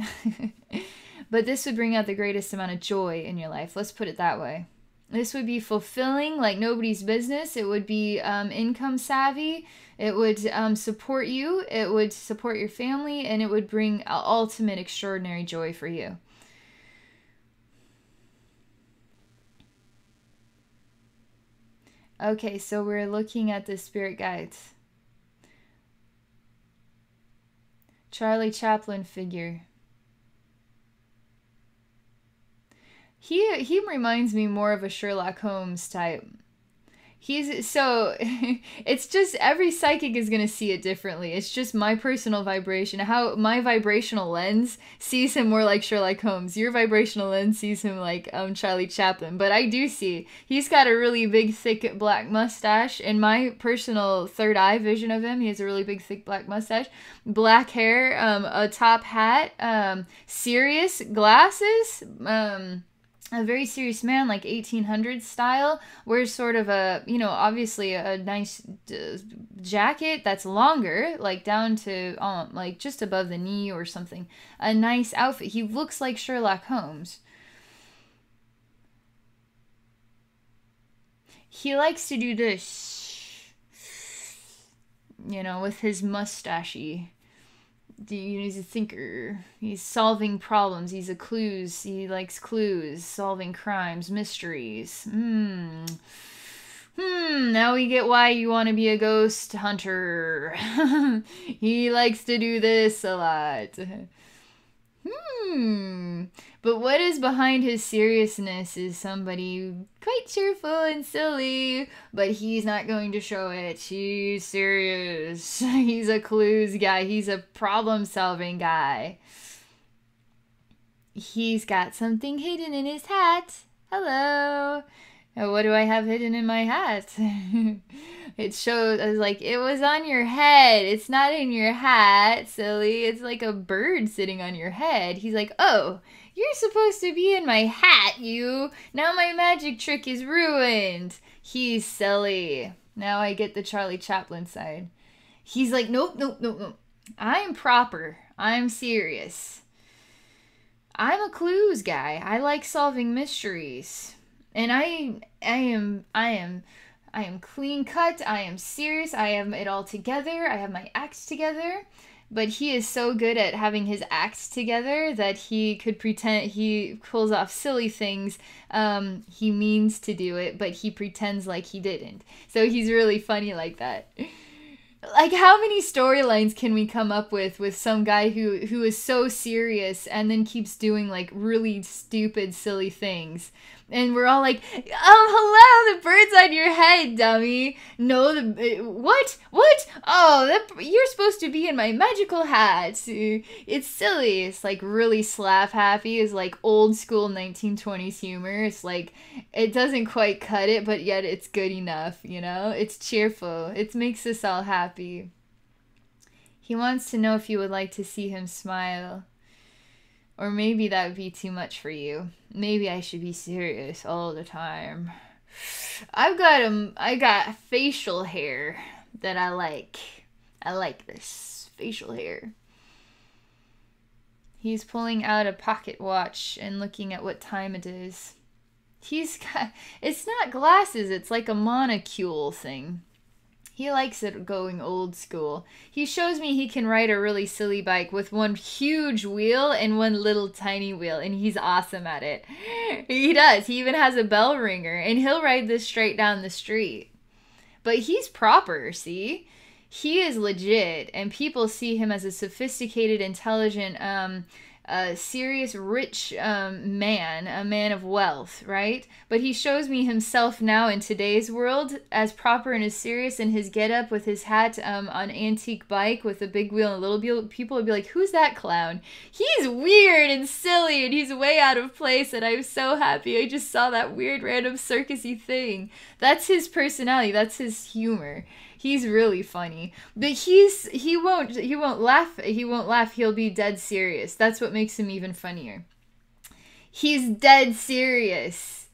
Speaker 1: But this would bring out the greatest amount of joy in your life. Let's put it that way. This would be fulfilling like nobody's business. It would be income savvy. It would support you. It would support your family. And it would bring ultimate extraordinary joy for you. Okay, so we're looking at the spirit guides. Charlie Chaplin figure. He reminds me more of a Sherlock Holmes type. It's just every psychic is going to see it differently. It's just my personal vibration. How my vibrational lens sees him more like Sherlock Holmes. Your vibrational lens sees him like Charlie Chaplin. But I do see he's got a really big, thick black mustache. In my personal third eye vision of him, he has a really big, thick black mustache, black hair, a top hat, serious glasses, a very serious man, like 1800s style, wears sort of a, obviously a nice jacket that's longer, like down to, like just above the knee or something. A nice outfit. He looks like Sherlock Holmes. He likes to do this, with his mustachey. He's a thinker. He's solving problems. He's a clues. He likes clues, solving crimes, mysteries. Now we get why you want to be a ghost hunter. He likes to do this a lot. But what is behind his seriousness is somebody quite cheerful and silly, but he's not going to show it. He's serious. He's a clues guy. He's a problem-solving guy. He's got something hidden in his hat. Hello. What do I have hidden in my hat? It shows, I was like, it was on your head. It's not in your hat, silly. It's like a bird sitting on your head. He's like, oh, you're supposed to be in my hat, you. Now my magic trick is ruined. He's silly. Now I get the Charlie Chaplin side. He's like, nope. I'm proper. I'm serious. I'm a clues guy. I like solving mysteries. And I am clean cut. I am serious. I have it all together. I have my act together. But he is so good at having his act together that he could pretend he pulls off silly things. He means to do it, but he pretends like he didn't. So he's really funny like that. Like, how many storylines can we come up with some guy who is so serious and then keeps doing like really stupid silly things, and we're all like, hello, the bird's on your head, dummy. No, what oh, you're supposed to be in my magical hat. It's silly. It's like really slap happy. Is like old school 1920s humor. It's like, it doesn't quite cut it, but yet it's good enough, you know? It's cheerful. It makes us all happy. He wants to know if you would like to see him smile. Or maybe that would be too much for you. Maybe I should be serious all the time. I got facial hair that I like. I like this facial hair. He's pulling out a pocket watch and looking at what time it is. He's got, it's not glasses, it's like a monocule thing. He likes it going old school. He shows me he can ride a really silly bike with one huge wheel and one little tiny wheel, and he's awesome at it. He does. He even has a bell ringer, and he'll ride this straight down the street. But he's proper, see? He is legit, and people see him as a sophisticated, intelligent, serious, rich man, a man of wealth, right? But he shows me himself now in today's world as proper and as serious in his getup with his hat on antique bike with a big wheel and a little wheel. People would be like, who's that clown? He's weird and silly and he's way out of place, and I'm so happy I just saw that weird random circusy thing. That's his personality. That's his humor. He's really funny, but he won't laugh. He won't laugh. He'll be dead serious. That's what makes him even funnier. He's dead serious.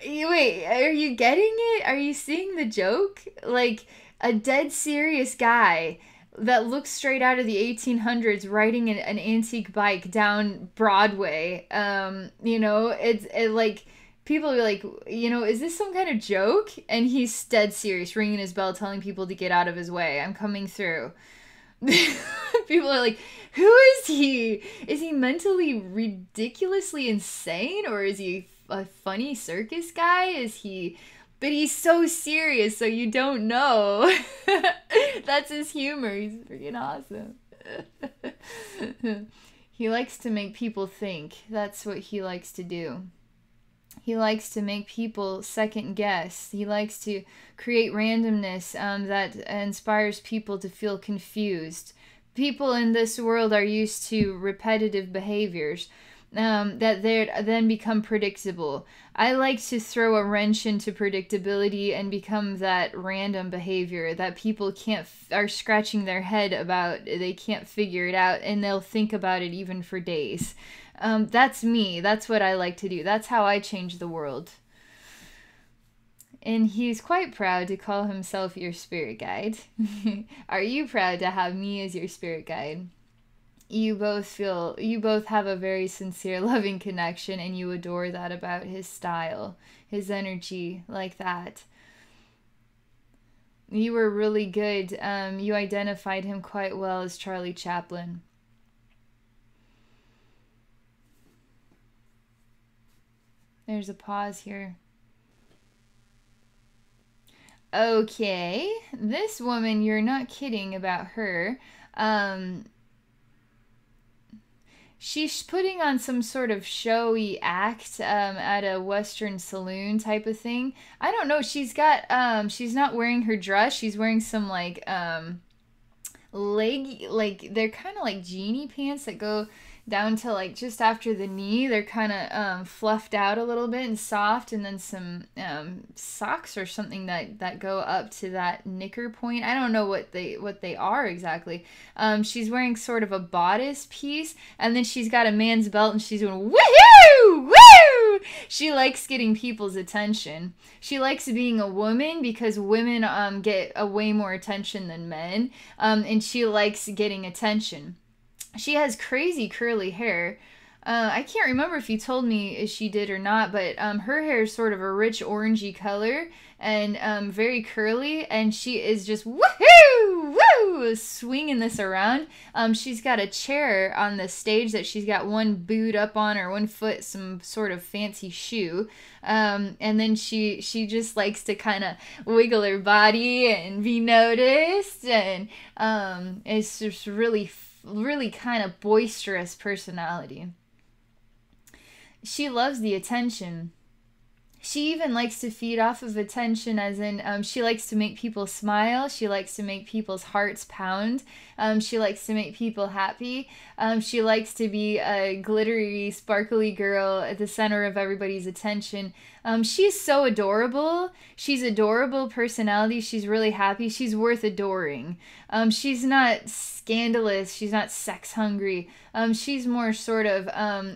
Speaker 1: Wait, are you getting it? Are you seeing the joke? Like, a dead serious guy that looks straight out of the 1800s riding an antique bike down Broadway. You know, it's like, people will be like, you know, is this some kind of joke? And he's dead serious, ringing his bell, telling people to get out of his way. I'm coming through. People are like, who is he? Is he mentally ridiculously insane? Or is he a funny circus guy? Is he... But he's so serious, so you don't know. That's his humor. He's freaking awesome. He likes to make people think. That's what he likes to do. He likes to make people second guess. He likes to create randomness that inspires people to feel confused. People in this world are used to repetitive behaviors that they then become predictable. I like to throw a wrench into predictability and become that random behavior that people are scratching their head about. They can't figure it out, and they'll think about it even for days. That's me. That's what I like to do. That's how I change the world. And he's quite proud to call himself your spirit guide. Are you proud to have me as your spirit guide? You both have a very sincere, loving connection, and you adore that about his style, his energy, like that. You were really good. You identified him quite well as Charlie Chaplin. There's a pause here. Okay, this woman, you're not kidding about her. She's putting on some sort of showy act at a Western saloon type of thing. I don't know. She's not wearing her dress. She's wearing some like they're kind of like genie pants that go down to like just after the knee. They're kind of fluffed out a little bit and soft, and then some socks or something that go up to that knicker point. I don't know what they are exactly. She's wearing sort of a bodice piece, and then she's got a man's belt, and she's doing woohoo woo. She likes getting people's attention. She likes being a woman because women get a way more attention than men, and she likes getting attention. She has crazy curly hair. I can't remember if you told me if she did or not, but her hair is sort of a rich orangey color and very curly, and she is just woohoo, woo, swinging this around. She's got a chair on the stage that she's got one boot up on, or one foot some sort of fancy shoe, and then she just likes to kind of wiggle her body and be noticed, and it's just really kind of boisterous personality. She loves the attention. She even likes to feed off of attention, as in, she likes to make people smile. She likes to make people's hearts pound. She likes to make people happy. She likes to be a glittery, sparkly girl at the center of everybody's attention. She's so adorable. She's adorable personality. She's really happy. She's worth adoring. She's not scandalous. She's not sex hungry. She's more sort of,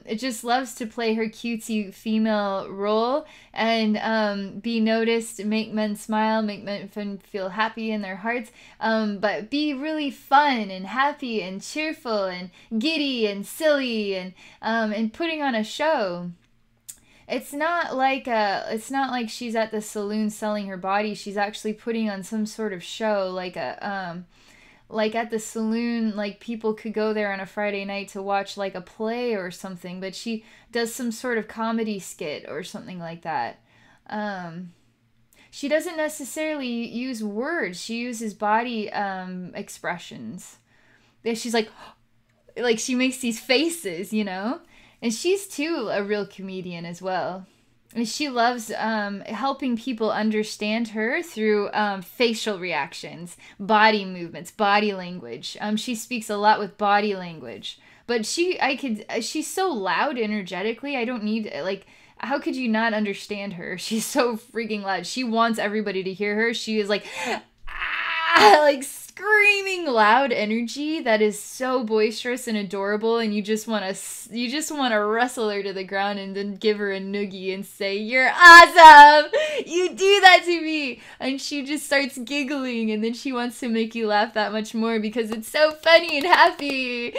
Speaker 1: it just loves to play her cutesy female role and be noticed, make men smile, make men feel happy in their hearts, but be really fun and happy and cheerful and giddy and silly and putting on a show. It's not like she's at the saloon selling her body. She's actually putting on some sort of show, like at the saloon, like people could go there on a Friday night to watch like a play or something, but she does some sort of comedy skit or something like that. She doesn't necessarily use words. She uses body expressions. She's like she makes these faces, you know? And she's too a real comedian as well. And she loves helping people understand her through facial reactions, body movements, body language. She speaks a lot with body language. But she's so loud energetically. I don't need, like, how could you not understand her? She's so freaking loud. She wants everybody to hear her. She is like, like screaming loud energy that is so boisterous and adorable, and you just want to wrestle her to the ground and then give her a noogie and say, "You're awesome! You do that to me!" And she just starts giggling, and then she wants to make you laugh that much more because it's so funny and happy.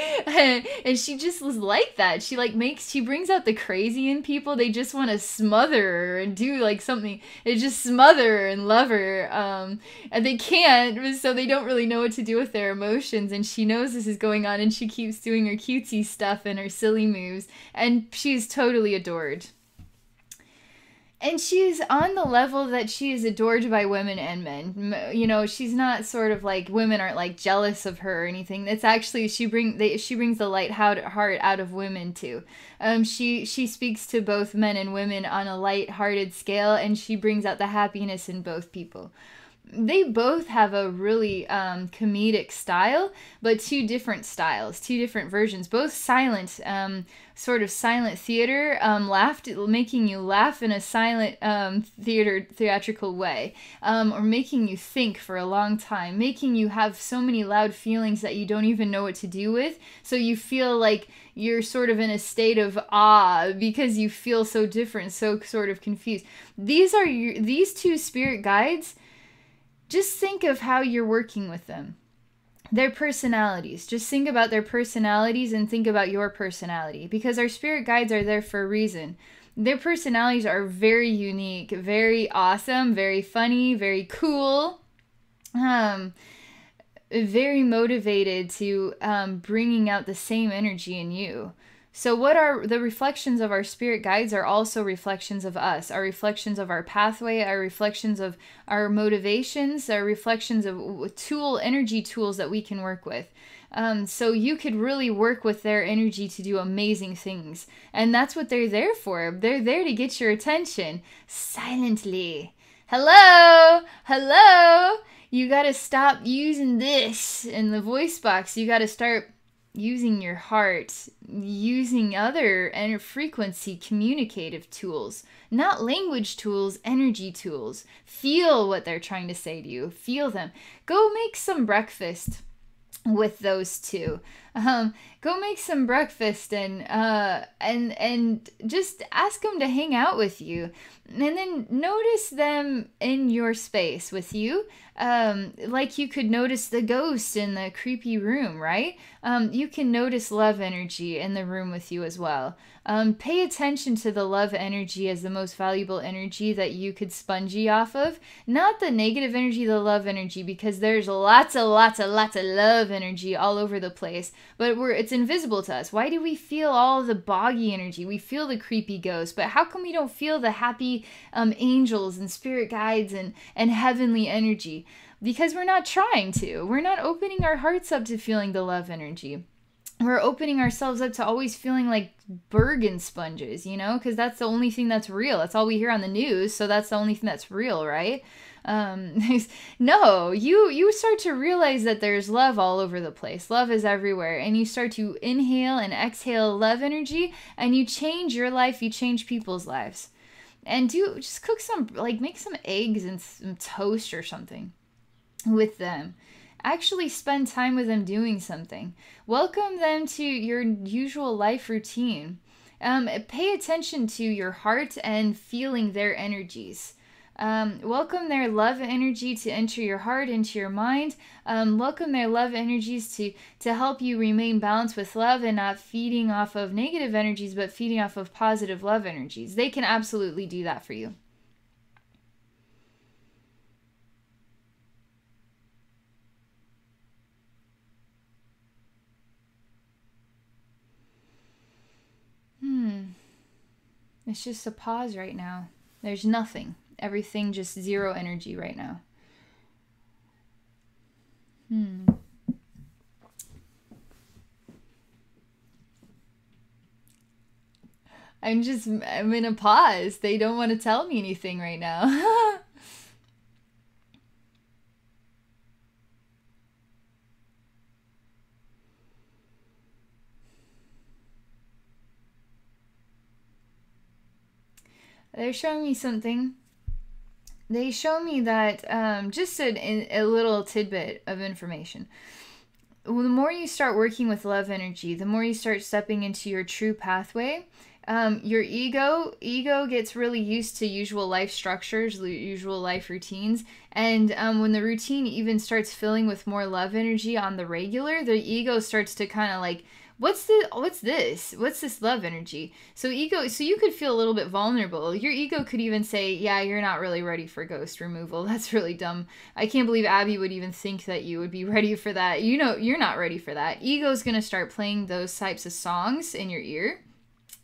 Speaker 1: And she just was like that. She brings out the crazy in people. They just want to smother her and do like something. They just smother her and love her, and they can't, so they don't really know what to do with their emotions, and she knows this is going on, and she keeps doing her cutesy stuff and her silly moves, and she's totally adored. And she's on the level that she is adored by women and men. You know, she's not sort of like, women aren't like jealous of her or anything. It's actually, she brings the light heart out of women too. She speaks to both men and women on a light-hearted scale, and she brings out the happiness in both people. They both have a really comedic style, but two different styles, two different versions, both silent, sort of silent theater, making you laugh in a silent theatrical way, or making you think for a long time, making you have so many loud feelings that you don't even know what to do with, so you feel like you're sort of in a state of awe because you feel so different, so sort of confused. These two spirit guides. Just think of how you're working with them. Their personalities. Just think about their personalities and think about your personality. Because our spirit guides are there for a reason. Their personalities are very unique, very awesome, very funny, very cool. Very motivated to bringing out the same energy in you. So what are the reflections of our spirit guides are also reflections of us, are reflections of our pathway, are reflections of our motivations, are reflections of energy tools that we can work with. So you could really work with their energy to do amazing things. And that's what they're there for. They're there to get your attention silently. Hello? Hello? You got to stop using this in the voice box. You got to start using your heart, using other frequency communicative tools, not language tools, energy tools. Feel what they're trying to say to you. Feel them. Go make some breakfast with those two. Go make some breakfast and just ask them to hang out with you, and then notice them in your space with you, like you could notice the ghost in the creepy room, right? You can notice love energy in the room with you as well. Pay attention to the love energy as the most valuable energy that you could spongy off of. Not the negative energy, the love energy, because there's lots of love energy all over the place. But it's invisible to us. Why do we feel all the boggy energy? We feel the creepy ghosts, but how come we don't feel the happy angels and spirit guides and heavenly energy? Because we're not trying to. We're not opening our hearts up to feeling the love energy. We're opening ourselves up to always feeling like Bergen sponges, you know, because that's the only thing that's real. That's all we hear on the news, so that's the only thing that's real, right? No, you start to realize that there's love all over the place. Love is everywhere, and you start to inhale and exhale love energy, and you change your life, you change people's lives. And just cook some, like make some eggs and some toast or something with them. Actually spend time with them doing something. Welcome them to your usual life routine. Pay attention to your heart and feeling their energies. Welcome their love energy to enter your heart, into your mind. Welcome their love energies to help you remain balanced with love and not feeding off of negative energies, but feeding off of positive love energies. They can absolutely do that for you. It's just a pause right now. There's nothing. Everything just zero energy right now. I'm in a pause. They don't want to tell me anything right now. They're showing me something. They show me that, just a little tidbit of information. The more you start working with love energy, the more you start stepping into your true pathway, your ego gets really used to usual life structures, usual life routines. And when the routine even starts filling with more love energy on the regular, the ego starts to kind of like, what's this love energy? So you could feel a little bit vulnerable. Your ego could even say, yeah, you're not really ready for ghost removal. That's really dumb. I can't believe Abby would even think that you would be ready for that. You know, you're not ready for that. Ego's going to start playing those types of songs in your ear.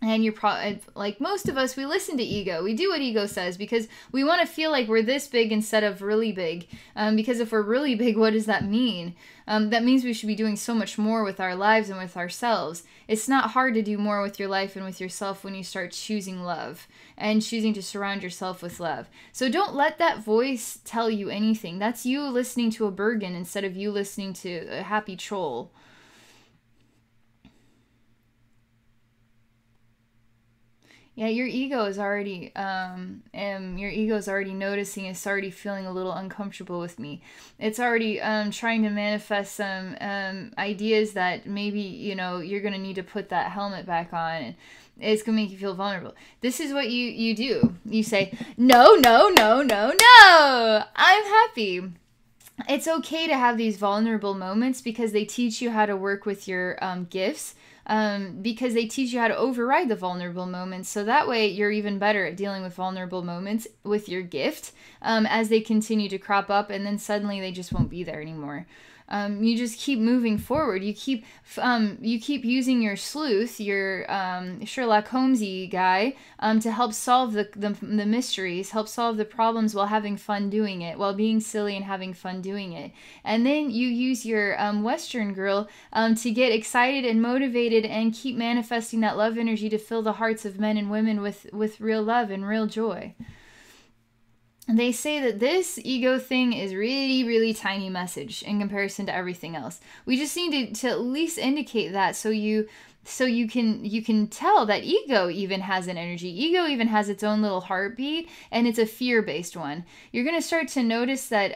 Speaker 1: And you're probably, like most of us, we listen to ego. We do what ego says because we want to feel like we're this big instead of really big. Because if we're really big, what does that mean? That means we should be doing so much more with our lives and with ourselves. It's not hard to do more with your life and with yourself when you start choosing love and choosing to surround yourself with love. So don't let that voice tell you anything. That's you listening to a Bergen instead of you listening to a happy troll. Yeah, your ego is already noticing. It's already feeling a little uncomfortable with me. It's already trying to manifest some ideas that maybe you're gonna need to put that helmet back on, and it's gonna make you feel vulnerable. This is what you do. You say no, no, no, no, no. I'm happy. It's okay to have these vulnerable moments because they teach you how to work with your gifts. Because they teach you how to override the vulnerable moments. So that way you're even better at dealing with vulnerable moments with your gift as they continue to crop up, and then suddenly they just won't be there anymore. You just keep moving forward. You keep using your sleuth, your Sherlock Holmesy guy, to help solve the mysteries, help solve the problems while having fun doing it, while being silly and having fun doing it. And then you use your Western girl to get excited and motivated and keep manifesting that love energy to fill the hearts of men and women with real love and real joy. They say that this ego thing is really, really tiny message in comparison to everything else. We just need to at least indicate that so you So you can tell that ego even has an energy. Ego even has its own little heartbeat, and it's a fear-based one. You're going to start to notice that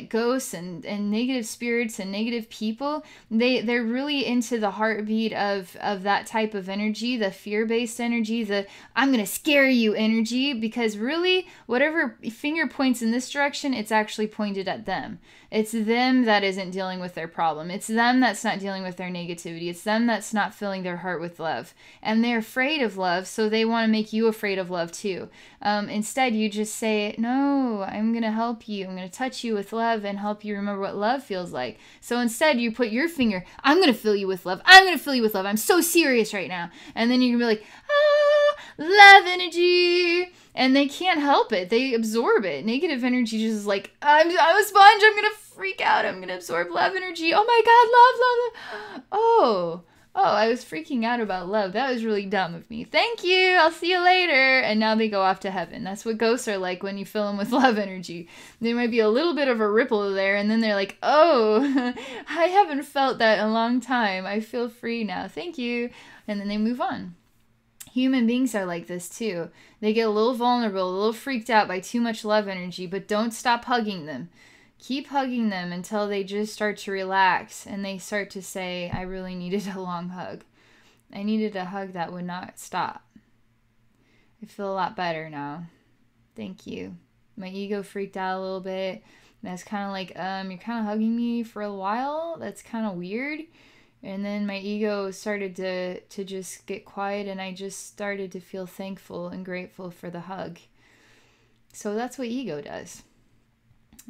Speaker 1: ghosts and negative spirits and negative people, they're really into the heartbeat of that type of energy, the fear-based energy, the I'm going to scare you energy, because really whatever finger points in this direction, it's actually pointed at them. It's them that isn't dealing with their problem. It's them that's not dealing with their negativity. It's them that's not filling their heart with love. And they're afraid of love, so they want to make you afraid of love too. Instead, you just say, no, I'm going to help you. I'm going to touch you with love and help you remember what love feels like. So instead, you put your finger, I'm going to fill you with love. I'm going to fill you with love. I'm so serious right now. And then you're going to be like, love energy. And they can't help it. They absorb it. Negative energy just is like, I'm a sponge. I'm going to freak out. I'm going to absorb love energy. Oh my God, love, love, love. Oh, I was freaking out about love. That was really dumb of me. Thank you. I'll see you later. And now they go off to heaven. That's what ghosts are like when you fill them with love energy. There might be a little bit of a ripple there. And then they're like, oh, I haven't felt that in a long time. I feel free now. Thank you. And then they move on. Human beings are like this too. They get a little vulnerable, a little freaked out by too much love energy, but don't stop hugging them. Keep hugging them until they just start to relax and they start to say, I really needed a long hug. I needed a hug that would not stop. I feel a lot better now. Thank you. My ego freaked out a little bit. That's kind of like, you're kind of hugging me for a while. That's kind of weird. And then my ego started to just get quiet, and I just started to feel thankful and grateful for the hug. So that's what ego does.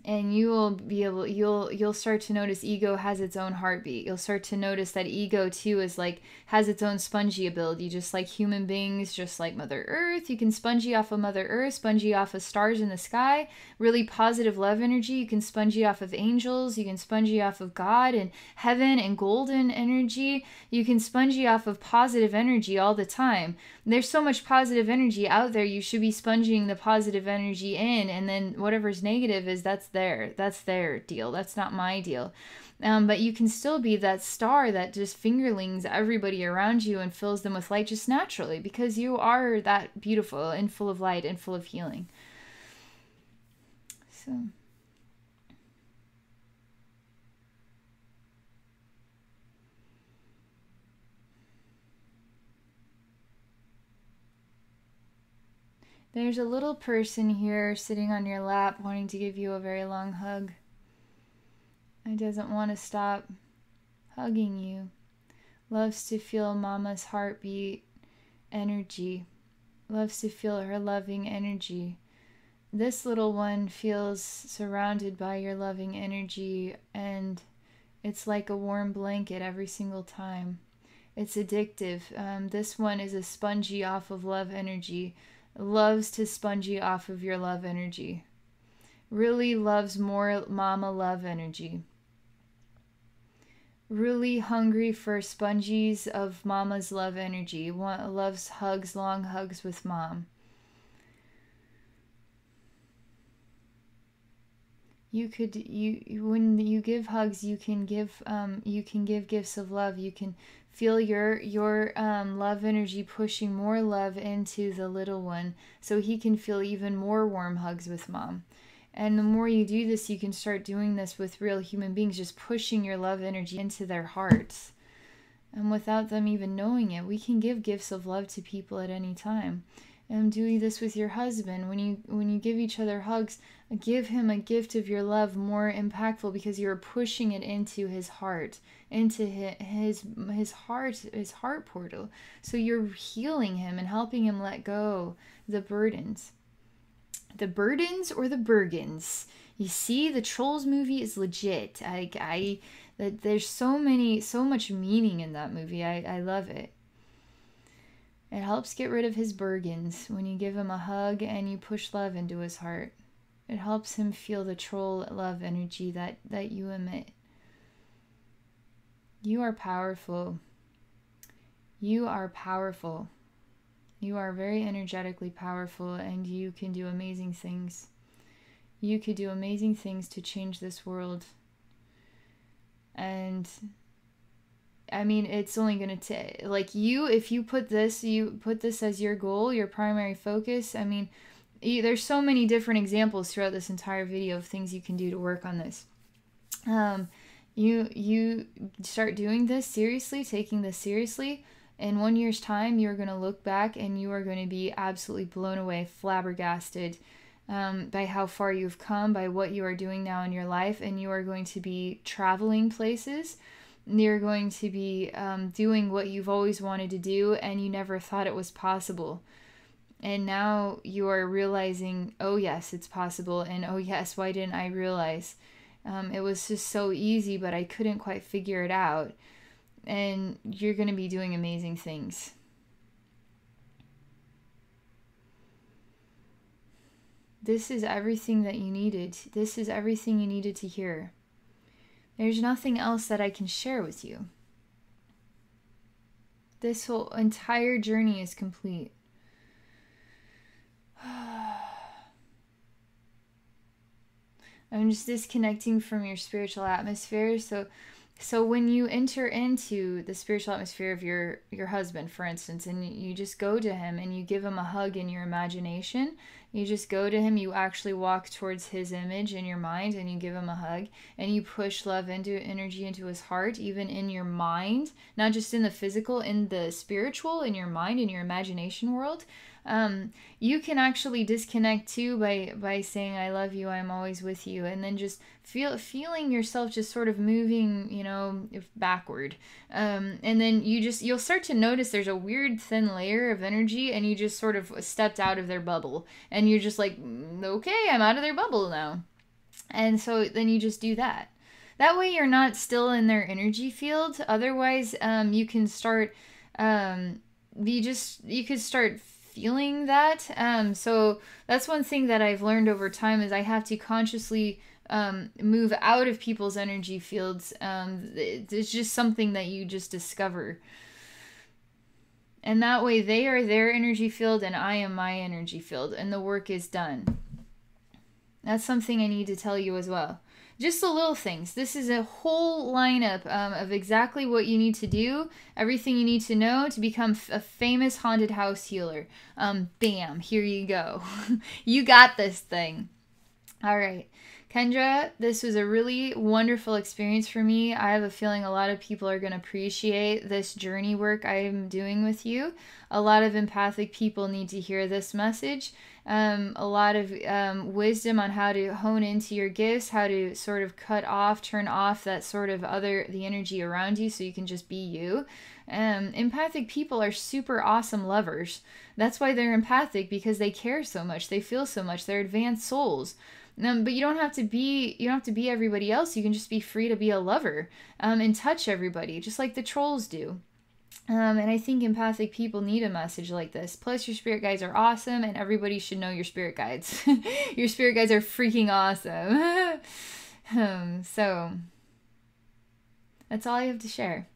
Speaker 1: And you will be able, you'll start to notice ego has its own heartbeat. You'll start to notice that ego too is like, has its own spongy ability, just like human beings, just like Mother Earth. You can spongy off of Mother Earth, spongy off of stars in the sky, really positive love energy. You can spongy off of angels. You can spongy off of God and heaven and golden energy. You can spongy off of positive energy all the time. There's so much positive energy out there. You should be sponging the positive energy in, and then whatever's negative is that's their deal. That's not my deal. But you can still be that star that just fingerlings everybody around you and fills them with light just naturally, because you are that beautiful and full of light and full of healing. So there's a little person here sitting on your lap wanting to give you a very long hug. It doesn't want to stop hugging you. Loves to feel Mama's heartbeat energy. Loves to feel her loving energy. This little one feels surrounded by your loving energy, and it's like a warm blanket every single time. It's addictive. This one is a spongy off of love energy. Loves to spongy off of your love energy. Really loves more mama love energy. Really hungry for spongies of mama's love energy. Loves hugs, long hugs with mom. When you give hugs, you can give gifts of love. You can feel your love energy pushing more love into the little one, so he can feel even more warm hugs with mom. And the more you do this, you can start doing this with real human beings, just pushing your love energy into their hearts. And without them even knowing it, we can give gifts of love to people at any time. And doing this with your husband, when you give each other hugs, give him a gift of your love more impactful, because you're pushing it into his heart, into his heart portal. So you're healing him and helping him let go the burdens. The burdens or the Bergens. You see, the Trolls movie is legit. There's so much meaning in that movie. I love it. It helps get rid of his Bergens when you give him a hug and you push love into his heart. It helps him feel the troll love energy that you emit. You are powerful. You are powerful. You are very energetically powerful, and you can do amazing things. You could do amazing things to change this world. And I mean, it's only going to take, like, if you put this as your goal, your primary focus. I mean, there's so many different examples throughout this entire video of things you can do to work on this. You start doing this seriously, taking this seriously. In 1 year's time, you're going to look back and you are going to be absolutely blown away, flabbergasted by how far you've come, by what you are doing now in your life. And you are going to be traveling places. You're going to be doing what you've always wanted to do and you never thought it was possible. And now you are realizing, oh yes, it's possible. And oh yes, why didn't I realize? It was just so easy, but I couldn't quite figure it out. And you're going to be doing amazing things. This is everything that you needed. This is everything you needed to hear. There's nothing else that I can share with you. This whole entire journey is complete. I'm just disconnecting from your spiritual atmosphere. So when you enter into the spiritual atmosphere of your husband, for instance, and you just go to him and you give him a hug in your imagination, you just go to him, you actually walk towards his image in your mind and you give him a hug and you push love energy into his heart, even in your mind, not just in the physical, in the spiritual, in your mind, in your imagination world. You can actually disconnect too by saying, I love you, I'm always with you. And then just feeling yourself just sort of moving, backward. And then you'll start to notice there's a weird thin layer of energy and you just sort of stepped out of their bubble. And you're just like, okay, I'm out of their bubble now. And so then you just do that. That way you're not still in their energy field. Otherwise, you can start, you could start feeling that. So that's one thing that I've learned over time is I have to consciously move out of people's energy fields. It's just something that you just discover. And that way they are their energy field and I am my energy field and the work is done. That's something I need to tell you as well. Just the little things. This is a whole lineup of exactly what you need to do, everything you need to know to become a famous haunted house healer. Bam, here you go. You got this thing. All right. Kendra, this was a really wonderful experience for me. I have a feeling a lot of people are going to appreciate this journey work I am doing with you. A lot of empathic people need to hear this message. A lot of wisdom on how to hone into your gifts, how to sort of turn off that sort of the energy around you so you can just be you. Empathic people are super awesome lovers. That's why they're empathic, because they care so much. They feel so much. They're advanced souls. But you don't have to be everybody else. You can just be free to be a lover and touch everybody, just like the trolls do. And I think empathic people need a message like this. Plus, your spirit guides are awesome, and everybody should know your spirit guides. Your spirit guides are freaking awesome. So, that's all I have to share.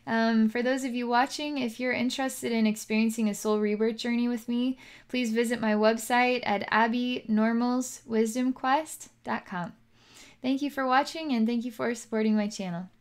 Speaker 1: For those of you watching, if you're interested in experiencing a soul rebirth journey with me, please visit my website at abbynormalswisdomquest.com. Thank you for watching, and thank you for supporting my channel.